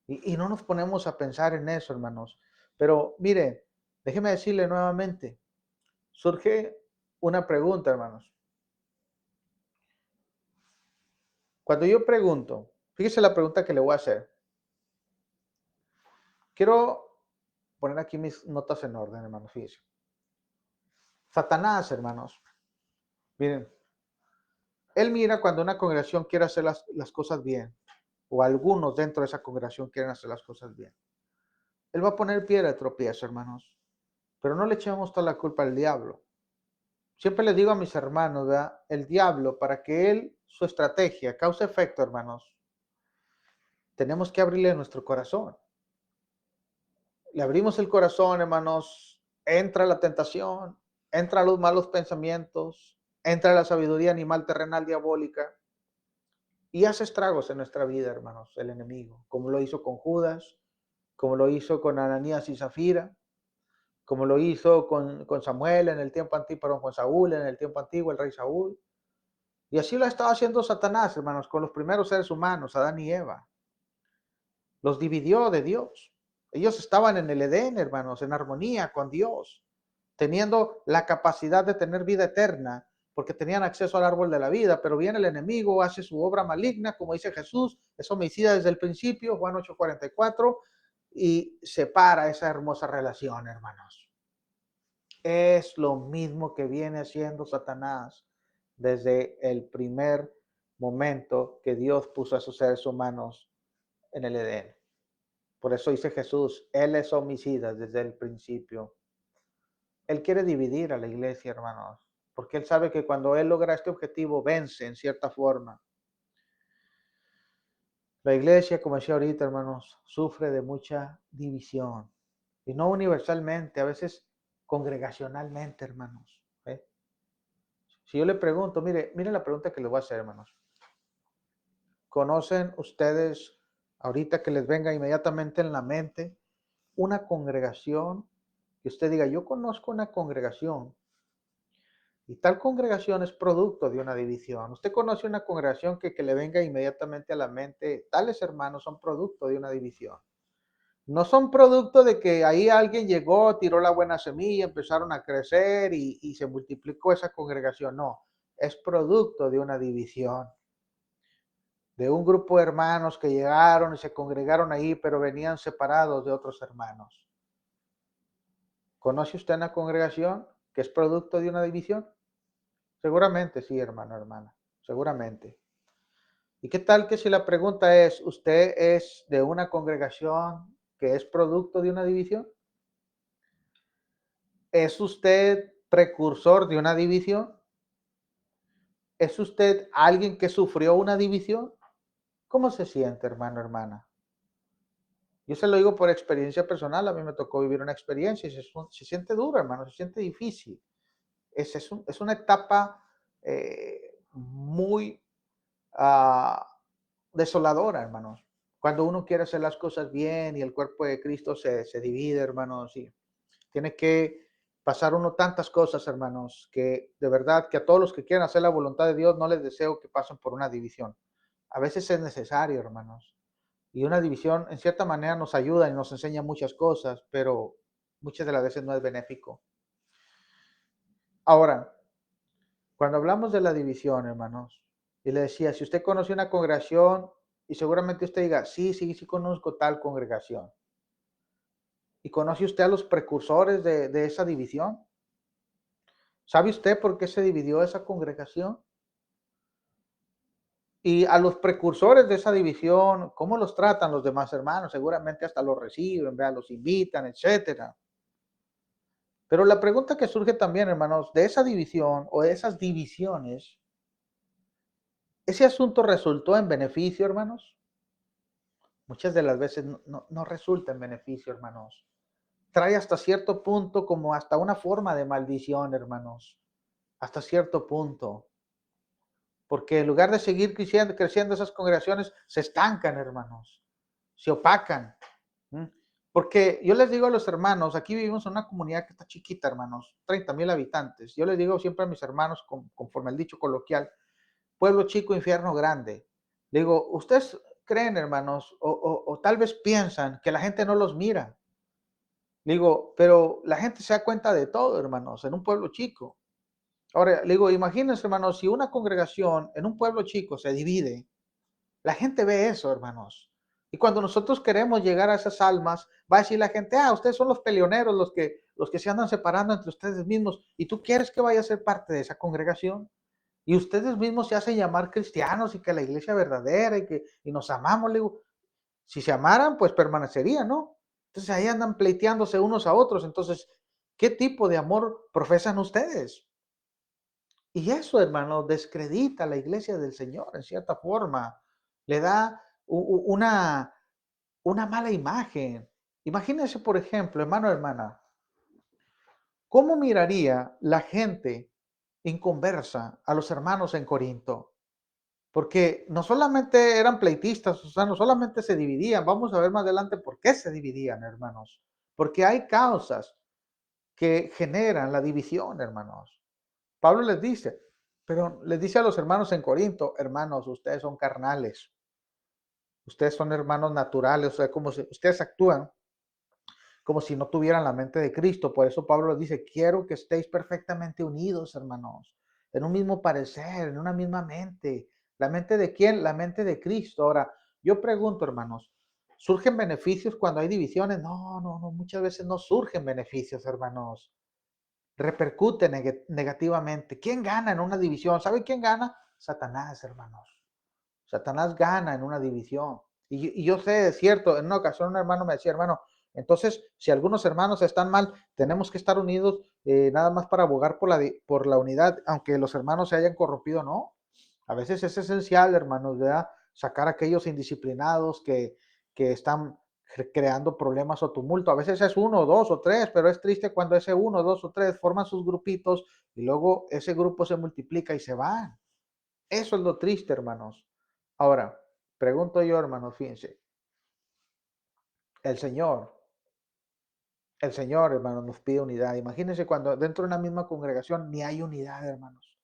Y no nos ponemos a pensar en eso, hermanos. Pero mire, déjeme decirle nuevamente, surge una pregunta, hermanos. Cuando yo pregunto, fíjese la pregunta que le voy a hacer. Quiero poner aquí mis notas en orden, hermanos, fíjese. Satanás, hermanos. Miren, él mira cuando una congregación quiere hacer las cosas bien, o algunos dentro de esa congregación quieren hacer las cosas bien. Él va a poner piedra de tropiezo, hermanos. Pero no le echemos toda la culpa al diablo. Siempre les digo a mis hermanos, ¿verdad? El diablo, para que él, su estrategia, cause efecto, hermanos, tenemos que abrirle nuestro corazón. Le abrimos el corazón, hermanos, entra la tentación, entra los malos pensamientos, entra la sabiduría animal terrenal diabólica y hace estragos en nuestra vida, hermanos, el enemigo, como lo hizo con Judas, como lo hizo con Ananías y Zafira, como lo hizo con Samuel en el tiempo antiguo, perdón, con Saúl en el tiempo antiguo, el rey Saúl. Y así lo ha estado haciendo Satanás, hermanos, con los primeros seres humanos, Adán y Eva. Los dividió de Dios. Ellos estaban en el Edén, hermanos, en armonía con Dios, teniendo la capacidad de tener vida eterna, porque tenían acceso al árbol de la vida, pero viene el enemigo, hace su obra maligna, como dice Jesús, es homicida desde el principio, Juan 8:44, y separa esa hermosa relación, hermanos. Es lo mismo que viene haciendo Satanás desde el primer momento que Dios puso a sus seres humanos en el Edén. Por eso dice Jesús, Él es homicida desde el principio. Él quiere dividir a la iglesia, hermanos, porque Él sabe que cuando Él logra este objetivo, vence en cierta forma. La iglesia, como decía ahorita, hermanos, sufre de mucha división. Y no universalmente, a veces congregacionalmente, hermanos. Si yo le pregunto, mire la pregunta que les voy a hacer, hermanos. ¿Conocen ustedes, ahorita que les venga inmediatamente en la mente, una congregación que usted diga, yo conozco una congregación y tal congregación es producto de una división? ¿Usted conoce una congregación que le venga inmediatamente a la mente, tales hermanos son producto de una división? No son producto de que ahí alguien llegó, tiró la buena semilla, empezaron a crecer y se multiplicó esa congregación. No, es producto de una división, de un grupo de hermanos que llegaron y se congregaron ahí, pero venían separados de otros hermanos. ¿Conoce usted una congregación que es producto de una división? Seguramente sí, hermano, hermana, seguramente. ¿Y qué tal que si la pregunta es, ¿usted es de una congregación que es producto de una división? ¿Es usted precursor de una división? ¿Es usted alguien que sufrió una división? ¿Cómo se siente, hermano, hermana? Yo se lo digo por experiencia personal, a mí me tocó vivir una experiencia y se siente duro, hermano, se siente difícil. Es una etapa muy desoladora, hermanos. Cuando uno quiere hacer las cosas bien y el cuerpo de Cristo se divide, hermanos, y tiene que pasar uno tantas cosas, hermanos, que de verdad que a todos los que quieren hacer la voluntad de Dios no les deseo que pasen por una división. A veces es necesario, hermanos. Y una división, en cierta manera, nos ayuda y nos enseña muchas cosas, pero muchas de las veces no es benéfico. Ahora, cuando hablamos de la división, hermanos, y le decía, si usted conoce una congregación, y seguramente usted diga, sí, sí, sí conozco tal congregación. ¿Y conoce usted a los precursores de esa división? ¿Sabe usted por qué se dividió esa congregación? Y a los precursores de esa división, ¿cómo los tratan los demás hermanos? Seguramente hasta los reciben, ¿verdad? Los invitan, etcétera. Pero la pregunta que surge también, hermanos, de esa división o de esas divisiones, ¿ese asunto resultó en beneficio, hermanos? Muchas de las veces no resulta en beneficio, hermanos. Trae hasta cierto punto como hasta una forma de maldición, hermanos. Hasta cierto punto. Porque en lugar de seguir creciendo esas congregaciones, se estancan, hermanos. Se opacan. Porque yo les digo a los hermanos, aquí vivimos en una comunidad que está chiquita, hermanos, 30,000 habitantes. Yo les digo siempre a mis hermanos, conforme el dicho coloquial, pueblo chico, infierno grande. Digo, ustedes creen, hermanos, o tal vez piensan que la gente no los mira. Digo, pero la gente se da cuenta de todo, hermanos, en un pueblo chico. Ahora, digo, imagínense, hermanos, si una congregación en un pueblo chico se divide, la gente ve eso, hermanos. Y cuando nosotros queremos llegar a esas almas, va a decir la gente, ustedes son los peleoneros, los que se andan separando entre ustedes mismos, y tú quieres que vaya a ser parte de esa congregación. Y ustedes mismos se hacen llamar cristianos y que la iglesia verdadera y nos amamos. Le digo, si se amaran, pues permanecerían, ¿no? Entonces ahí andan pleiteándose unos a otros. Entonces, ¿qué tipo de amor profesan ustedes? Y eso, hermano, descredita a la iglesia del Señor en cierta forma. Le da una mala imagen. Imagínense, por ejemplo, hermano, hermana, ¿cómo miraría la gente inconversa a los hermanos en Corinto? Porque no solamente eran pleitistas, o sea, no solamente se dividían, vamos a ver más adelante por qué se dividían, hermanos. Porque hay causas que generan la división, hermanos. Pablo les dice, pero les dice a los hermanos en Corinto, hermanos, ustedes son carnales, ustedes son hermanos naturales, o sea, como si ustedes actúan como si no tuvieran la mente de Cristo. Por eso Pablo les dice, quiero que estéis perfectamente unidos, hermanos, en un mismo parecer, en una misma mente. ¿La mente de quién? La mente de Cristo. Ahora, yo pregunto, hermanos, ¿surgen beneficios cuando hay divisiones? No, muchas veces no surgen beneficios, hermanos. Repercute negativamente. ¿Quién gana en una división? ¿Sabe quién gana? Satanás, hermanos. Satanás gana en una división. Y yo sé, es cierto, en una ocasión un hermano me decía, hermano, entonces, si algunos hermanos están mal, tenemos que estar unidos nada más para abogar por la unidad, aunque los hermanos se hayan corrompido, ¿no? A veces es esencial, hermanos, ¿verdad? Sacar a aquellos indisciplinados que están creando problemas o tumulto. A veces es uno, dos o tres, pero es triste cuando ese uno, dos o tres forman sus grupitos y luego ese grupo se multiplica y se van. Eso es lo triste, hermanos. Ahora, pregunto yo, hermanos, fíjense, el Señor, el Señor, hermanos, nos pide unidad. Imagínense cuando dentro de una misma congregación ni hay unidad, hermanos.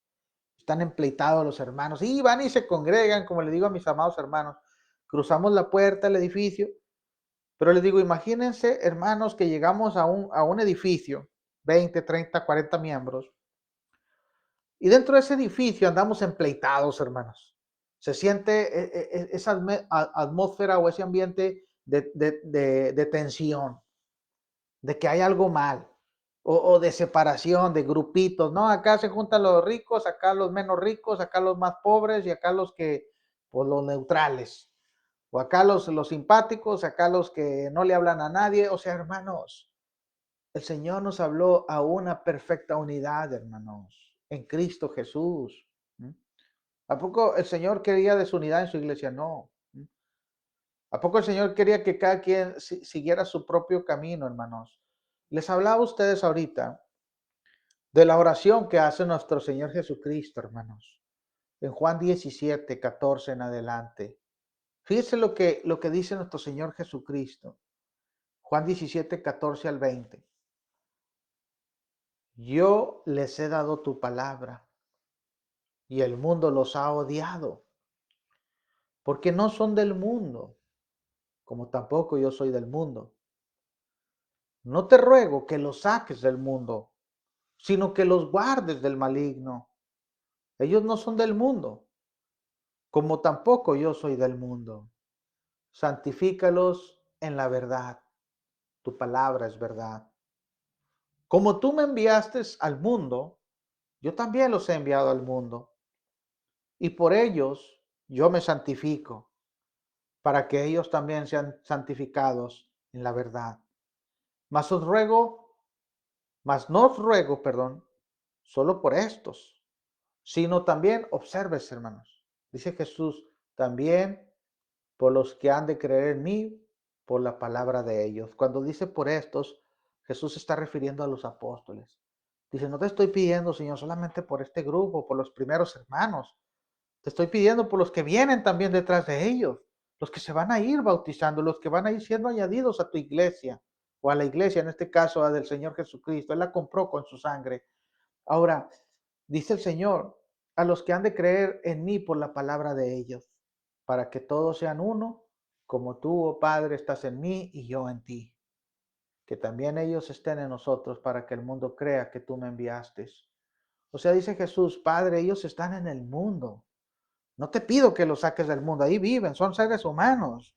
Están empleitados los hermanos y van y se congregan, como le digo a mis amados hermanos. Cruzamos la puerta del edificio, pero les digo, imagínense, hermanos, que llegamos a un edificio, 20, 30, 40 miembros, y dentro de ese edificio andamos empleitados, hermanos. Se siente esa atmósfera o ese ambiente de tensión, de que hay algo mal, o de separación, de grupitos, ¿no? Acá se juntan los ricos, acá los menos ricos, acá los más pobres y acá los que, pues los neutrales, o acá los simpáticos, acá los que no le hablan a nadie. O sea, hermanos, el Señor nos habló a una perfecta unidad, hermanos, en Cristo Jesús. ¿A poco el Señor quería desunidad en su iglesia? No. ¿A poco el Señor quería que cada quien siguiera su propio camino, hermanos? Les hablaba a ustedes ahorita de la oración que hace nuestro Señor Jesucristo, hermanos. En Juan 17, 14 en adelante. Fíjense lo que dice nuestro Señor Jesucristo. Juan 17, 14 al 20. Yo les he dado tu palabra y el mundo los ha odiado, porque no son del mundo, como tampoco yo soy del mundo. No te ruego que los saques del mundo, sino que los guardes del maligno. Ellos no son del mundo, como tampoco yo soy del mundo. Santifícalos en la verdad. Tu palabra es verdad. Como tú me enviaste al mundo, yo también los he enviado al mundo. Y por ellos yo me santifico, para que ellos también sean santificados en la verdad. Mas os ruego, Mas no os ruego, perdón, solo por estos, sino también, observes, hermanos, dice Jesús, también por los que han de creer en mí, por la palabra de ellos. Cuando dice por estos, Jesús se está refiriendo a los apóstoles. Dice, no te estoy pidiendo, Señor, solamente por este grupo, por los primeros hermanos. Te estoy pidiendo por los que vienen también detrás de ellos, los que se van a ir bautizando, los que van a ir siendo añadidos a tu iglesia, o a la iglesia, en este caso, a del Señor Jesucristo. Él la compró con su sangre. Ahora, dice el Señor, a los que han de creer en mí por la palabra de ellos, para que todos sean uno, como tú, oh Padre, estás en mí y yo en ti. Que también ellos estén en nosotros para que el mundo crea que tú me enviaste. O sea, dice Jesús, Padre, ellos están en el mundo. No te pido que los saques del mundo, ahí viven, son seres humanos,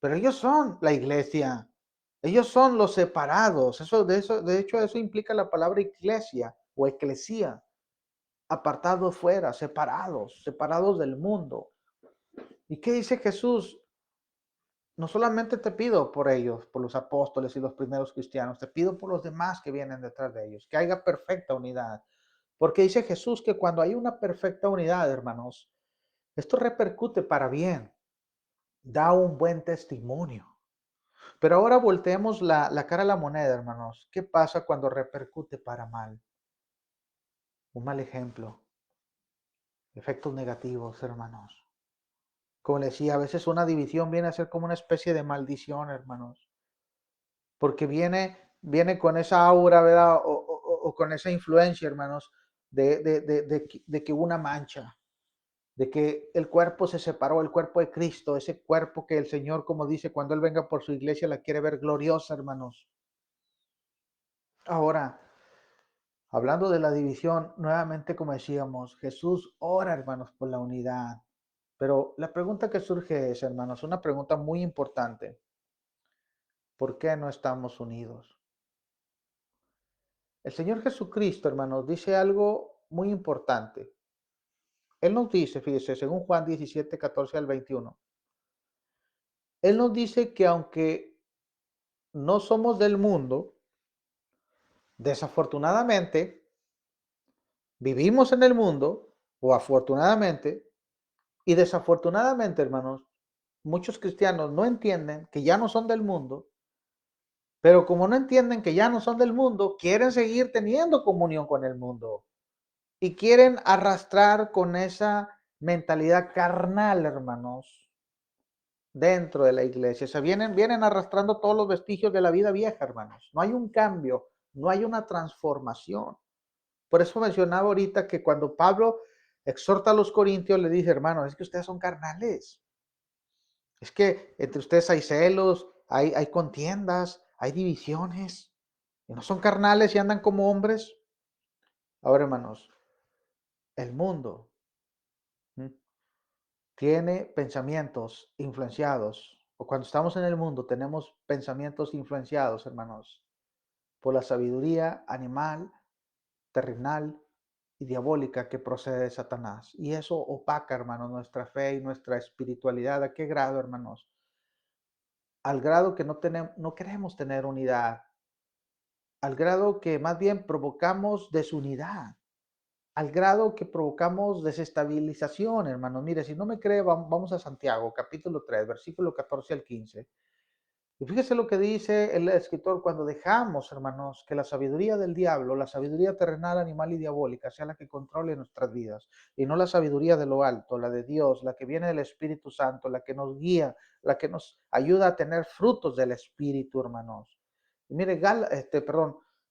pero ellos son la iglesia. Ellos son los separados. De hecho, eso implica la palabra iglesia o eclesía. Apartados fuera, separados del mundo. ¿Y qué dice Jesús? No solamente te pido por ellos, por los apóstoles y los primeros cristianos, te pido por los demás que vienen detrás de ellos, que haya perfecta unidad. Porque dice Jesús que cuando hay una perfecta unidad, hermanos, esto repercute para bien, da un buen testimonio. Pero ahora volteemos la cara a la moneda, hermanos. ¿Qué pasa cuando repercute para mal? Un mal ejemplo, efectos negativos, hermanos. Como les decía, a veces una división viene a ser como una especie de maldición, hermanos, porque viene con esa aura, ¿verdad? O con esa influencia, hermanos, de que hubo una mancha, de que el cuerpo se separó, el cuerpo de Cristo, ese cuerpo que el Señor, como dice, cuando Él venga por su iglesia, la quiere ver gloriosa, hermanos. Ahora, hablando de la división, nuevamente, como decíamos, Jesús ora, hermanos, por la unidad. Pero la pregunta que surge es, hermanos, una pregunta muy importante. ¿Por qué no estamos unidos? El Señor Jesucristo, hermanos, dice algo muy importante. Él nos dice, fíjese, según Juan 17, 14 al 21, Él nos dice que aunque no somos del mundo, desafortunadamente, vivimos en el mundo, o afortunadamente, y desafortunadamente, hermanos, muchos cristianos no entienden que ya no son del mundo, pero como no entienden que ya no son del mundo, quieren seguir teniendo comunión con el mundo. Y quieren arrastrar con esa mentalidad carnal, hermanos, dentro de la iglesia. Se vienen arrastrando todos los vestigios de la vida vieja, hermanos. No hay un cambio, no hay una transformación. Por eso mencionaba ahorita que cuando Pablo exhorta a los corintios, le dice, hermanos, es que ustedes son carnales. Es que entre ustedes hay celos, hay contiendas, hay divisiones. Y no son carnales y andan como hombres. Ahora, hermanos, el mundo tiene pensamientos influenciados, o cuando estamos en el mundo tenemos pensamientos influenciados, hermanos, por la sabiduría animal, terrenal y diabólica que procede de Satanás. Y eso opaca, hermanos, nuestra fe y nuestra espiritualidad. ¿A qué grado, hermanos? Al grado que no queremos tener unidad, al grado que más bien provocamos desunidad, al grado que provocamos desestabilización, hermanos. Mire, si no me cree, vamos a Santiago, capítulo 3, versículo 14 al 15. Y fíjese lo que dice el escritor: cuando dejamos, hermanos, que la sabiduría del diablo, la sabiduría terrenal, animal y diabólica, sea la que controle nuestras vidas, y no la sabiduría de lo alto, la de Dios, la que viene del Espíritu Santo, la que nos guía, la que nos ayuda a tener frutos del Espíritu, hermanos. Y mire,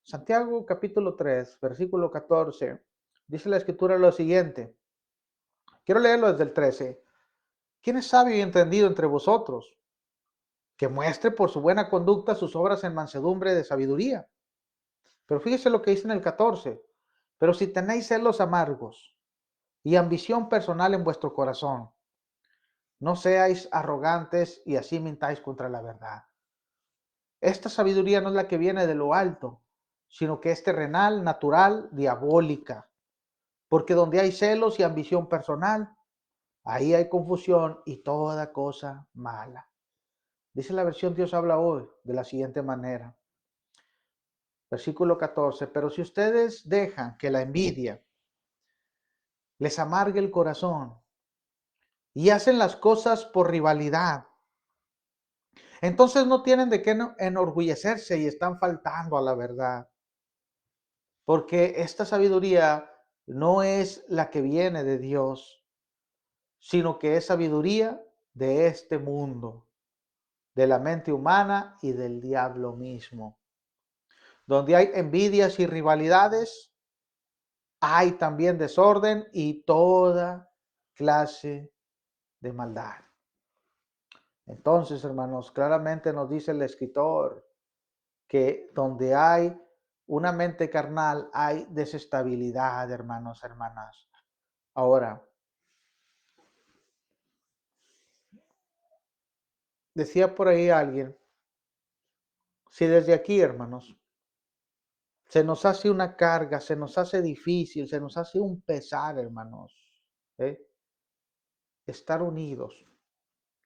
Santiago capítulo 3, versículo 14, dice la escritura lo siguiente. Quiero leerlo desde el 13. ¿Quién es sabio y entendido entre vosotros? Que muestre por su buena conducta sus obras en mansedumbre de sabiduría. Pero fíjese lo que dice en el 14. Pero si tenéis celos amargos y ambición personal en vuestro corazón, no seáis arrogantes y así mintáis contra la verdad. Esta sabiduría no es la que viene de lo alto, sino que es terrenal, natural, diabólica. Porque donde hay celos y ambición personal, ahí hay confusión y toda cosa mala. Dice la versión Dios habla hoy de la siguiente manera. Versículo 14, pero si ustedes dejan que la envidia les amargue el corazón y hacen las cosas por rivalidad, entonces no tienen de qué enorgullecerse y están faltando a la verdad. Porque esta sabiduría no es la que viene de Dios, sino que es sabiduría de este mundo, de la mente humana y del diablo mismo. Donde hay envidias y rivalidades, hay también desorden y toda clase de maldad. Entonces, hermanos, claramente nos dice el escritor que donde hay una mente carnal hay desestabilidad, hermanos, hermanas. Ahora, decía por ahí alguien, si desde aquí, hermanos, se nos hace una carga, se nos hace difícil, se nos hace un pesar, hermanos, ¿eh? Estar unidos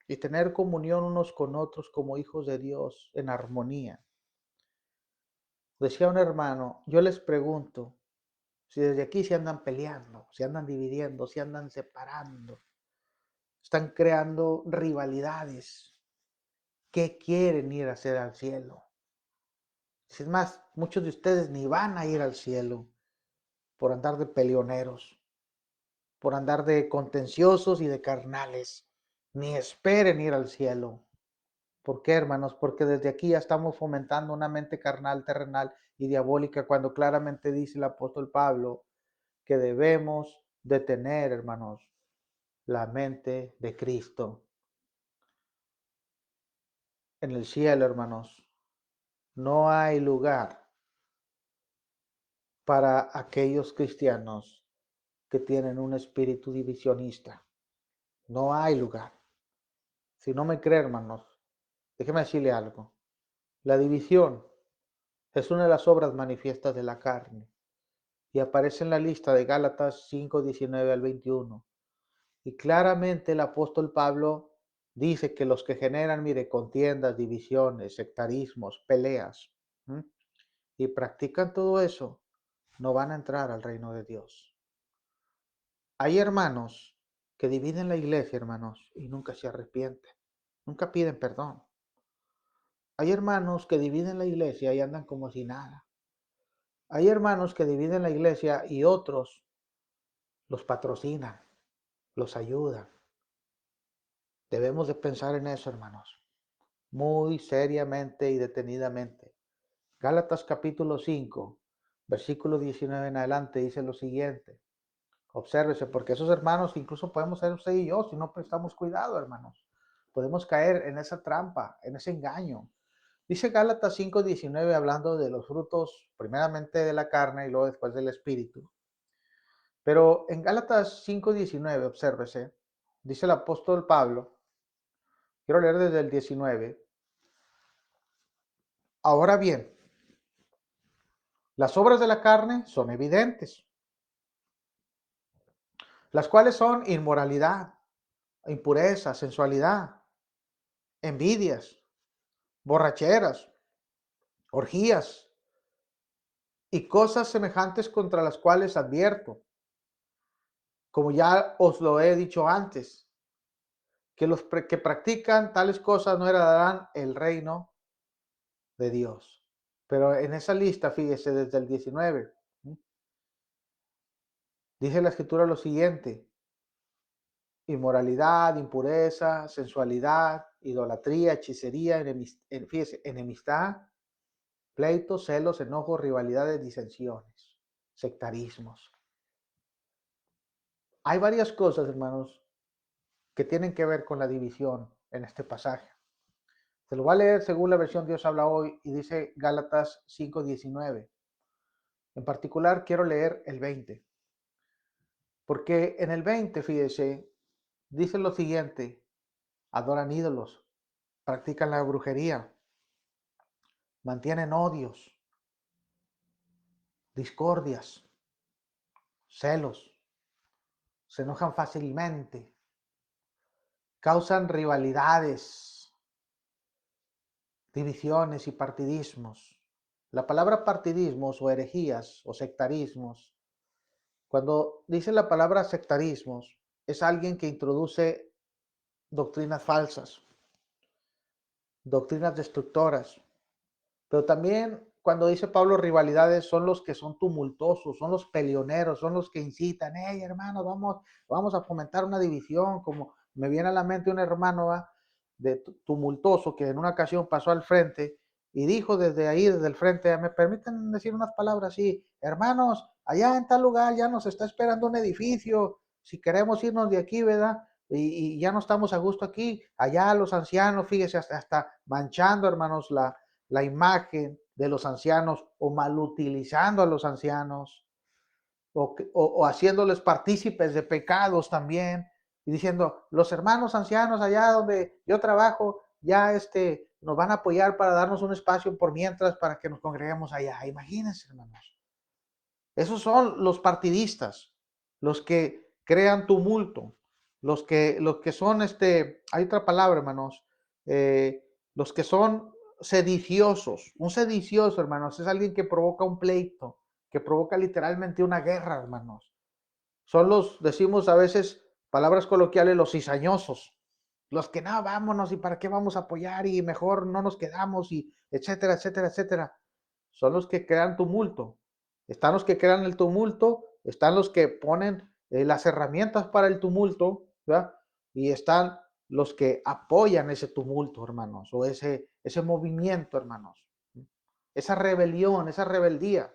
y tener comunión unos con otros como hijos de Dios en armonía. Decía un hermano, yo les pregunto, si desde aquí se andan peleando, se andan dividiendo, se andan separando, están creando rivalidades, ¿qué quieren ir a hacer al cielo? Es más, muchos de ustedes ni van a ir al cielo por andar de peleoneros, por andar de contenciosos y de carnales. Ni esperen ir al cielo. ¿Por qué, hermanos? Porque desde aquí ya estamos fomentando una mente carnal, terrenal y diabólica, cuando claramente dice el apóstol Pablo que debemos de tener, hermanos, la mente de Cristo. En el cielo, hermanos, no hay lugar para aquellos cristianos que tienen un espíritu divisionista. No hay lugar. Si no me cree, hermanos, déjeme decirle algo. La división es una de las obras manifiestas de la carne y aparece en la lista de Gálatas 5:19 al 21. Y claramente el apóstol Pablo dice que los que generan, mire, contiendas, divisiones, sectarismos, peleas, ¿m? Y practican todo eso, no van a entrar al reino de Dios. Hay hermanos que dividen la iglesia, hermanos, y nunca se arrepienten, nunca piden perdón. Hay hermanos que dividen la iglesia y andan como si nada. Hay hermanos que dividen la iglesia y otros los patrocinan, los ayudan. Debemos de pensar en eso, hermanos, muy seriamente y detenidamente. Gálatas capítulo 5, versículo 19 en adelante dice lo siguiente. Obsérvese, porque esos hermanos incluso podemos ser usted y yo si no prestamos cuidado, hermanos. Podemos caer en esa trampa, en ese engaño. Dice Gálatas 5:19 hablando de los frutos, primeramente de la carne y luego después del espíritu. Pero en Gálatas 5:19, obsérvese, dice el apóstol Pablo, quiero leer desde el 19. Ahora bien, las obras de la carne son evidentes, las cuales son inmoralidad, impureza, sensualidad, envidias, borracheras, orgías y cosas semejantes contra las cuales advierto, como ya os lo he dicho antes, que los que practican tales cosas no heredarán el reino de Dios. Pero en esa lista, fíjese, desde el 19, dice la escritura lo siguiente: inmoralidad, impureza, sensualidad, idolatría, hechicería, fíjese, enemistad, pleitos, celos, enojos, rivalidades, disensiones, sectarismos. Hay varias cosas, hermanos, que tienen que ver con la división en este pasaje. Se lo voy a leer según la versión Dios habla hoy y dice Gálatas 5:19. En particular quiero leer el 20, porque en el 20, fíjese, dice lo siguiente: adoran ídolos, practican la brujería, mantienen odios, discordias, celos, se enojan fácilmente, causan rivalidades, divisiones y partidismos. La palabra partidismos o herejías o sectarismos, cuando dice la palabra sectarismos, es alguien que introduce doctrinas falsas, doctrinas destructoras. Pero también cuando dice Pablo rivalidades, son los que son tumultuosos, son los peleoneros, son los que incitan, hey hermanos, vamos a fomentar una división, como me viene a la mente un hermano de tumultuoso que en una ocasión pasó al frente y dijo desde ahí, desde el frente, me permiten decir unas palabras así, hermanos, allá en tal lugar ya nos está esperando un edificio, si queremos irnos de aquí, ¿verdad? Y ya no estamos a gusto aquí, allá los ancianos, fíjese, hasta manchando, hermanos, la imagen de los ancianos o malutilizando a los ancianos o haciéndoles partícipes de pecados también y diciendo, los hermanos ancianos allá donde yo trabajo ya nos van a apoyar para darnos un espacio por mientras para que nos congreguemos allá. Imagínense, hermanos. Esos son los partidistas, los que crean tumulto, los que son, hay otra palabra, hermanos, los que son sediciosos. Un sedicioso, hermanos, es alguien que provoca un pleito, que provoca literalmente una guerra, hermanos. Son decimos a veces, palabras coloquiales, los cizañosos, los que no, vámonos y para qué vamos a apoyar y mejor no nos quedamos y etcétera, etcétera, etcétera. Son los que crean tumulto. Están los que crean el tumulto, están los que ponen las herramientas para el tumulto, ¿verdad? Y están los que apoyan ese tumulto, hermanos, o ese movimiento, hermanos. Esa rebelión, esa rebeldía.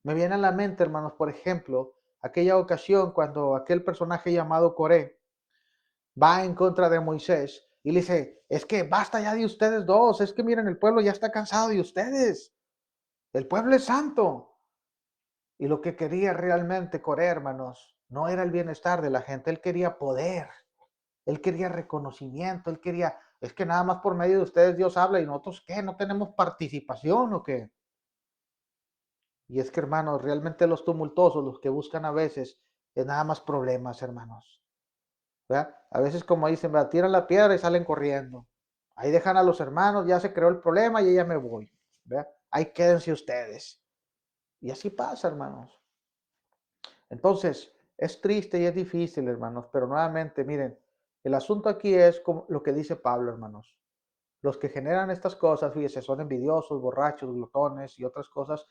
Me viene a la mente, hermanos, por ejemplo, aquella ocasión cuando aquel personaje llamado Coré va en contra de Moisés y le dice, es que basta ya de ustedes dos, es que miren, el pueblo ya está cansado de ustedes, el pueblo es santo. Y lo que quería realmente Coré, hermanos, no era el bienestar de la gente, él quería poder, él quería reconocimiento, él quería, es que nada más por medio de ustedes Dios habla y nosotros, ¿qué? ¿No tenemos participación o qué? Y es que, hermanos, realmente los tumultuosos, los que buscan a veces, es nada más problemas, hermanos. ¿Verdad? A veces, como dicen, ¿verdad? Tiran la piedra y salen corriendo. Ahí dejan a los hermanos, ya se creó el problema y ya me voy. ¿Verdad? Ahí quédense ustedes. Y así pasa, hermanos. Entonces, es triste y es difícil, hermanos, pero nuevamente, miren, el asunto aquí es como lo que dice Pablo, hermanos. Los que generan estas cosas, fíjense, son envidiosos, borrachos, glotones y otras cosas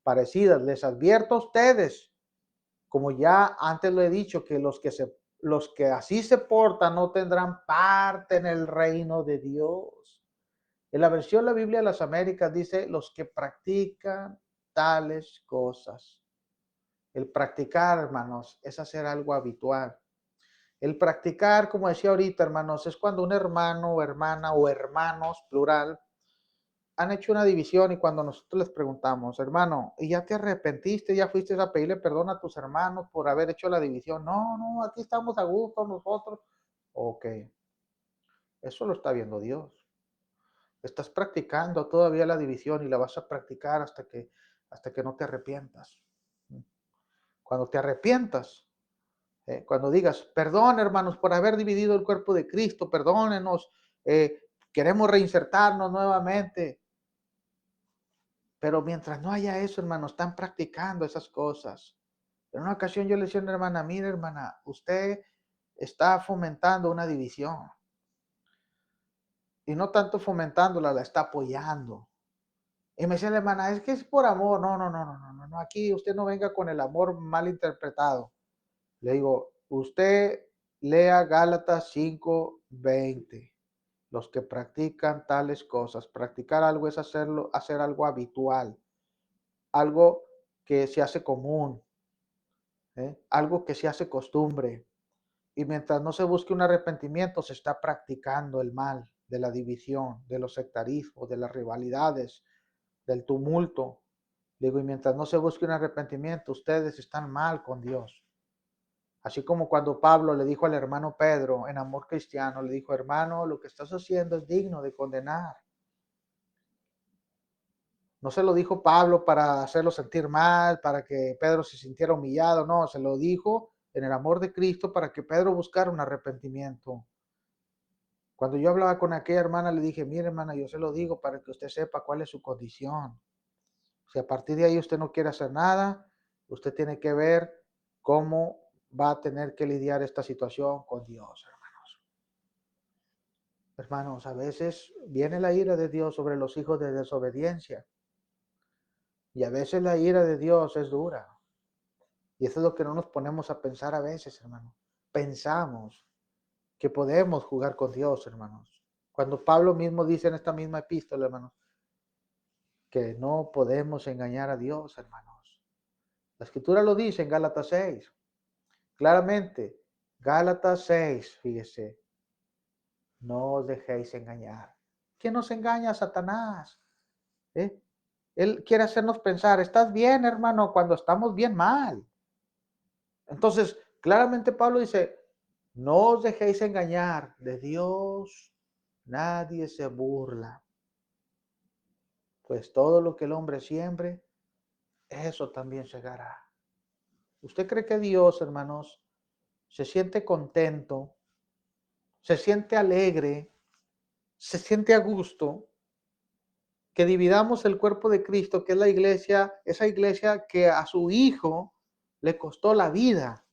parecidas. Les advierto a ustedes, como ya antes lo he dicho, que los que así se portan no tendrán parte en el reino de Dios. En la versión de la Biblia de las Américas dice los que practican tales cosas. El practicar, hermanos, es hacer algo habitual. El practicar, como decía ahorita, hermanos, es cuando un hermano o hermana o hermanos, plural, han hecho una división y cuando nosotros les preguntamos, hermano, ¿y ya te arrepentiste? ¿Ya fuiste a pedirle perdón a tus hermanos por haber hecho la división? No, no, aquí estamos a gusto nosotros. Ok, eso lo está viendo Dios. Estás practicando todavía la división y la vas a practicar hasta que no te arrepientas. Cuando te arrepientas, cuando digas, perdón hermanos por haber dividido el cuerpo de Cristo, perdónenos, queremos reinsertarnos nuevamente. Pero mientras no haya eso, hermano, están practicando esas cosas. En una ocasión yo le decía a una hermana, mire hermana, usted está fomentando una división. Y no tanto fomentándola, la está apoyando. Y me decía la hermana, es que es por amor. No, no, no, no, no, no, no. Aquí usted no venga con el amor mal interpretado. Le digo, usted lea Gálatas 5:20. Los que practican tales cosas. Practicar algo es hacer algo habitual. Algo que se hace común, algo que se hace costumbre. Y mientras no se busque un arrepentimiento, se está practicando el mal de la división, de los sectarismos, de las rivalidades, del tumulto. Digo, y mientras no se busque un arrepentimiento, ustedes están mal con Dios. Así como cuando Pablo le dijo al hermano Pedro, en amor cristiano, le dijo, hermano, lo que estás haciendo es digno de condenar. No se lo dijo Pablo para hacerlo sentir mal, para que Pedro se sintiera humillado, no, se lo dijo en el amor de Cristo para que Pedro buscara un arrepentimiento. Cuando yo hablaba con aquella hermana, le dije, mire hermana, yo se lo digo para que usted sepa cuál es su condición. Si a partir de ahí usted no quiere hacer nada, usted tiene que ver cómo va a tener que lidiar esta situación con Dios, hermanos. Hermanos, a veces viene la ira de Dios sobre los hijos de desobediencia y a veces la ira de Dios es dura. Y eso es lo que no nos ponemos a pensar a veces, hermano. Pensamos que podemos jugar con Dios, hermanos. Cuando Pablo mismo dice en esta misma epístola, hermanos, que no podemos engañar a Dios, hermanos. La escritura lo dice en Gálatas 6, claramente. Gálatas 6, fíjese, no os dejéis engañar. ¿Quién nos engaña? Satanás. ¿Eh? Él quiere hacernos pensar, estás bien, hermano, cuando estamos bien mal. Entonces, claramente Pablo dice, no os dejéis engañar, de Dios nadie se burla. Pues todo lo que el hombre siembre, eso también segará. ¿Usted cree que Dios, hermanos, se siente contento, se siente alegre, se siente a gusto que dividamos el cuerpo de Cristo, que es la iglesia, esa iglesia que a su Hijo le costó la vida,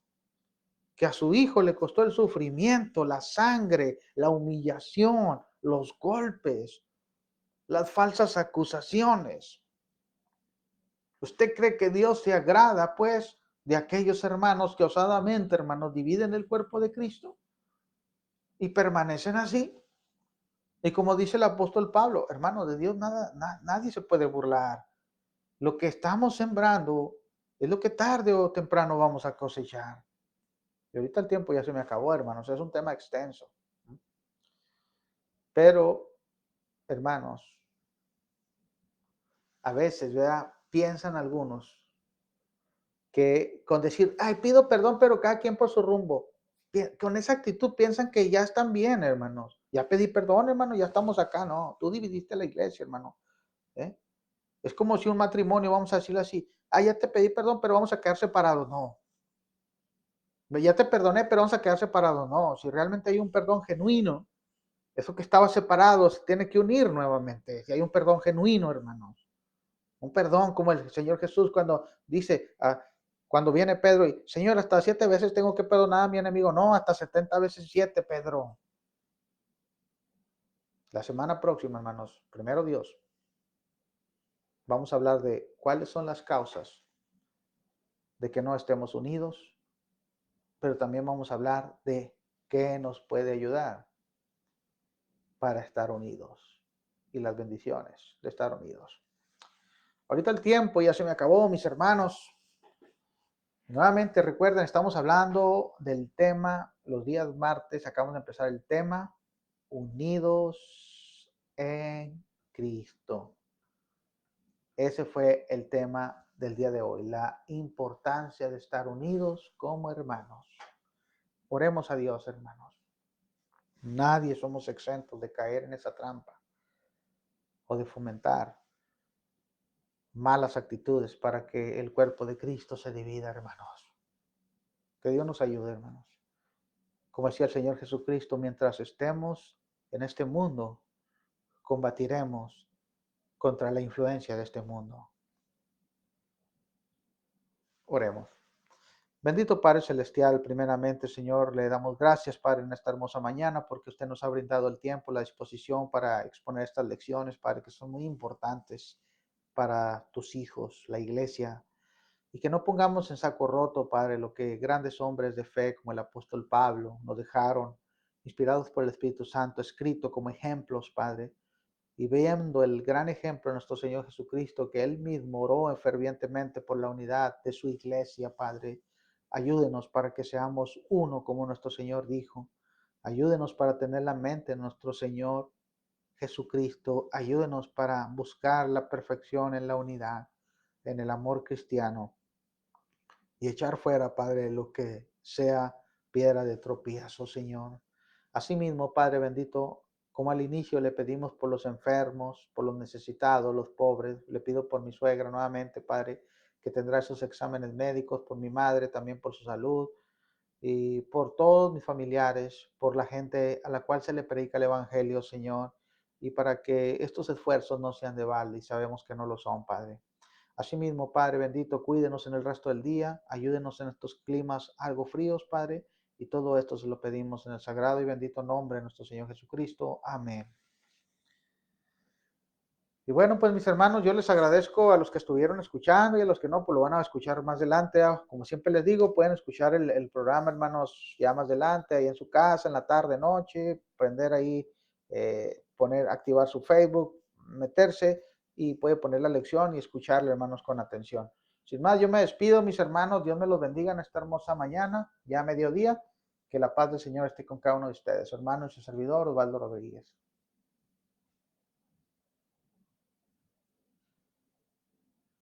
que a su Hijo le costó el sufrimiento, la sangre, la humillación, los golpes, las falsas acusaciones? ¿Usted cree que Dios se agrada, pues, de aquellos hermanos que osadamente, hermanos, dividen el cuerpo de Cristo y permanecen así? Y como dice el apóstol Pablo, hermano, de Dios nadie se puede burlar. Lo que estamos sembrando es lo que tarde o temprano vamos a cosechar. Y ahorita el tiempo ya se me acabó, hermanos, es un tema extenso. Pero, hermanos, a veces, ¿verdad? Piensan algunos que con decir, ay, pido perdón, pero cada quien por su rumbo. Con esa actitud piensan que ya están bien, hermanos. Ya pedí perdón, hermano, ya estamos acá. No, tú dividiste la iglesia, hermano. ¿Eh? Es como si un matrimonio, vamos a decirlo así, ah, ya te pedí perdón, pero vamos a quedar separados. No, ya te perdoné, pero vamos a quedar separados. No, si realmente hay un perdón genuino, eso que estaba separado se tiene que unir nuevamente. Si hay un perdón genuino, hermanos. Un perdón como el Señor Jesús cuando dice, cuando viene Pedro y, Señor, hasta 7 veces tengo que perdonar a mi enemigo. No, hasta 70 veces 7, Pedro. La semana próxima, hermanos, primero Dios, vamos a hablar de cuáles son las causas de que no estemos unidos, pero también vamos a hablar de qué nos puede ayudar para estar unidos y las bendiciones de estar unidos. Ahorita el tiempo ya se me acabó, mis hermanos. Nuevamente recuerden, estamos hablando del tema, los días martes, acabamos de empezar el tema, unidos en Cristo. Ese fue el tema del día de hoy, la importancia de estar unidos como hermanos. Oremos a Dios, hermanos. Nadie somos exentos de caer en esa trampa o de fomentar malas actitudes para que el cuerpo de Cristo se divida, hermanos. Que Dios nos ayude, hermanos. Como decía el Señor Jesucristo, mientras estemos en este mundo, combatiremos contra la influencia de este mundo. Oremos. Bendito Padre Celestial, primeramente, Señor, le damos gracias, Padre, en esta hermosa mañana, porque usted nos ha brindado el tiempo, la disposición para exponer estas lecciones, Padre, que son muy importantes para tus hijos, la iglesia, y que no pongamos en saco roto, Padre, lo que grandes hombres de fe como el apóstol Pablo nos dejaron, inspirados por el Espíritu Santo, escrito como ejemplos, Padre, y viendo el gran ejemplo de nuestro Señor Jesucristo, que Él mismo oró fervientemente por la unidad de su iglesia, Padre. Ayúdenos para que seamos uno, como nuestro Señor dijo. Ayúdenos para tener la mente en nuestro Señor Jesucristo. Ayúdenos para buscar la perfección en la unidad, en el amor cristiano, y echar fuera, Padre, lo que sea piedra de tropiezo, Señor. Asimismo, Padre bendito, como al inicio le pedimos por los enfermos, por los necesitados, los pobres, le pido por mi suegra nuevamente, Padre, que tendrá esos exámenes médicos, por mi madre, también por su salud, y por todos mis familiares, por la gente a la cual se le predica el Evangelio, Señor, y para que estos esfuerzos no sean de balde, y sabemos que no lo son, Padre. Asimismo, Padre bendito, cuídenos en el resto del día, ayúdenos en estos climas algo fríos, Padre, y todo esto se lo pedimos en el sagrado y bendito nombre de nuestro Señor Jesucristo. Amén. Y bueno, pues mis hermanos, yo les agradezco a los que estuvieron escuchando y a los que no, pues lo van a escuchar más adelante. Como siempre les digo, pueden escuchar el programa, hermanos, ya más adelante, ahí en su casa, en la tarde, noche, prender ahí, activar su Facebook, meterse y puede poner la lección y escucharle, hermanos, con atención. Sin más, yo me despido, mis hermanos. Dios me los bendiga en esta hermosa mañana, ya a mediodía. Que la paz del Señor esté con cada uno de ustedes. Hermano y su servidor, Osvaldo Rodríguez.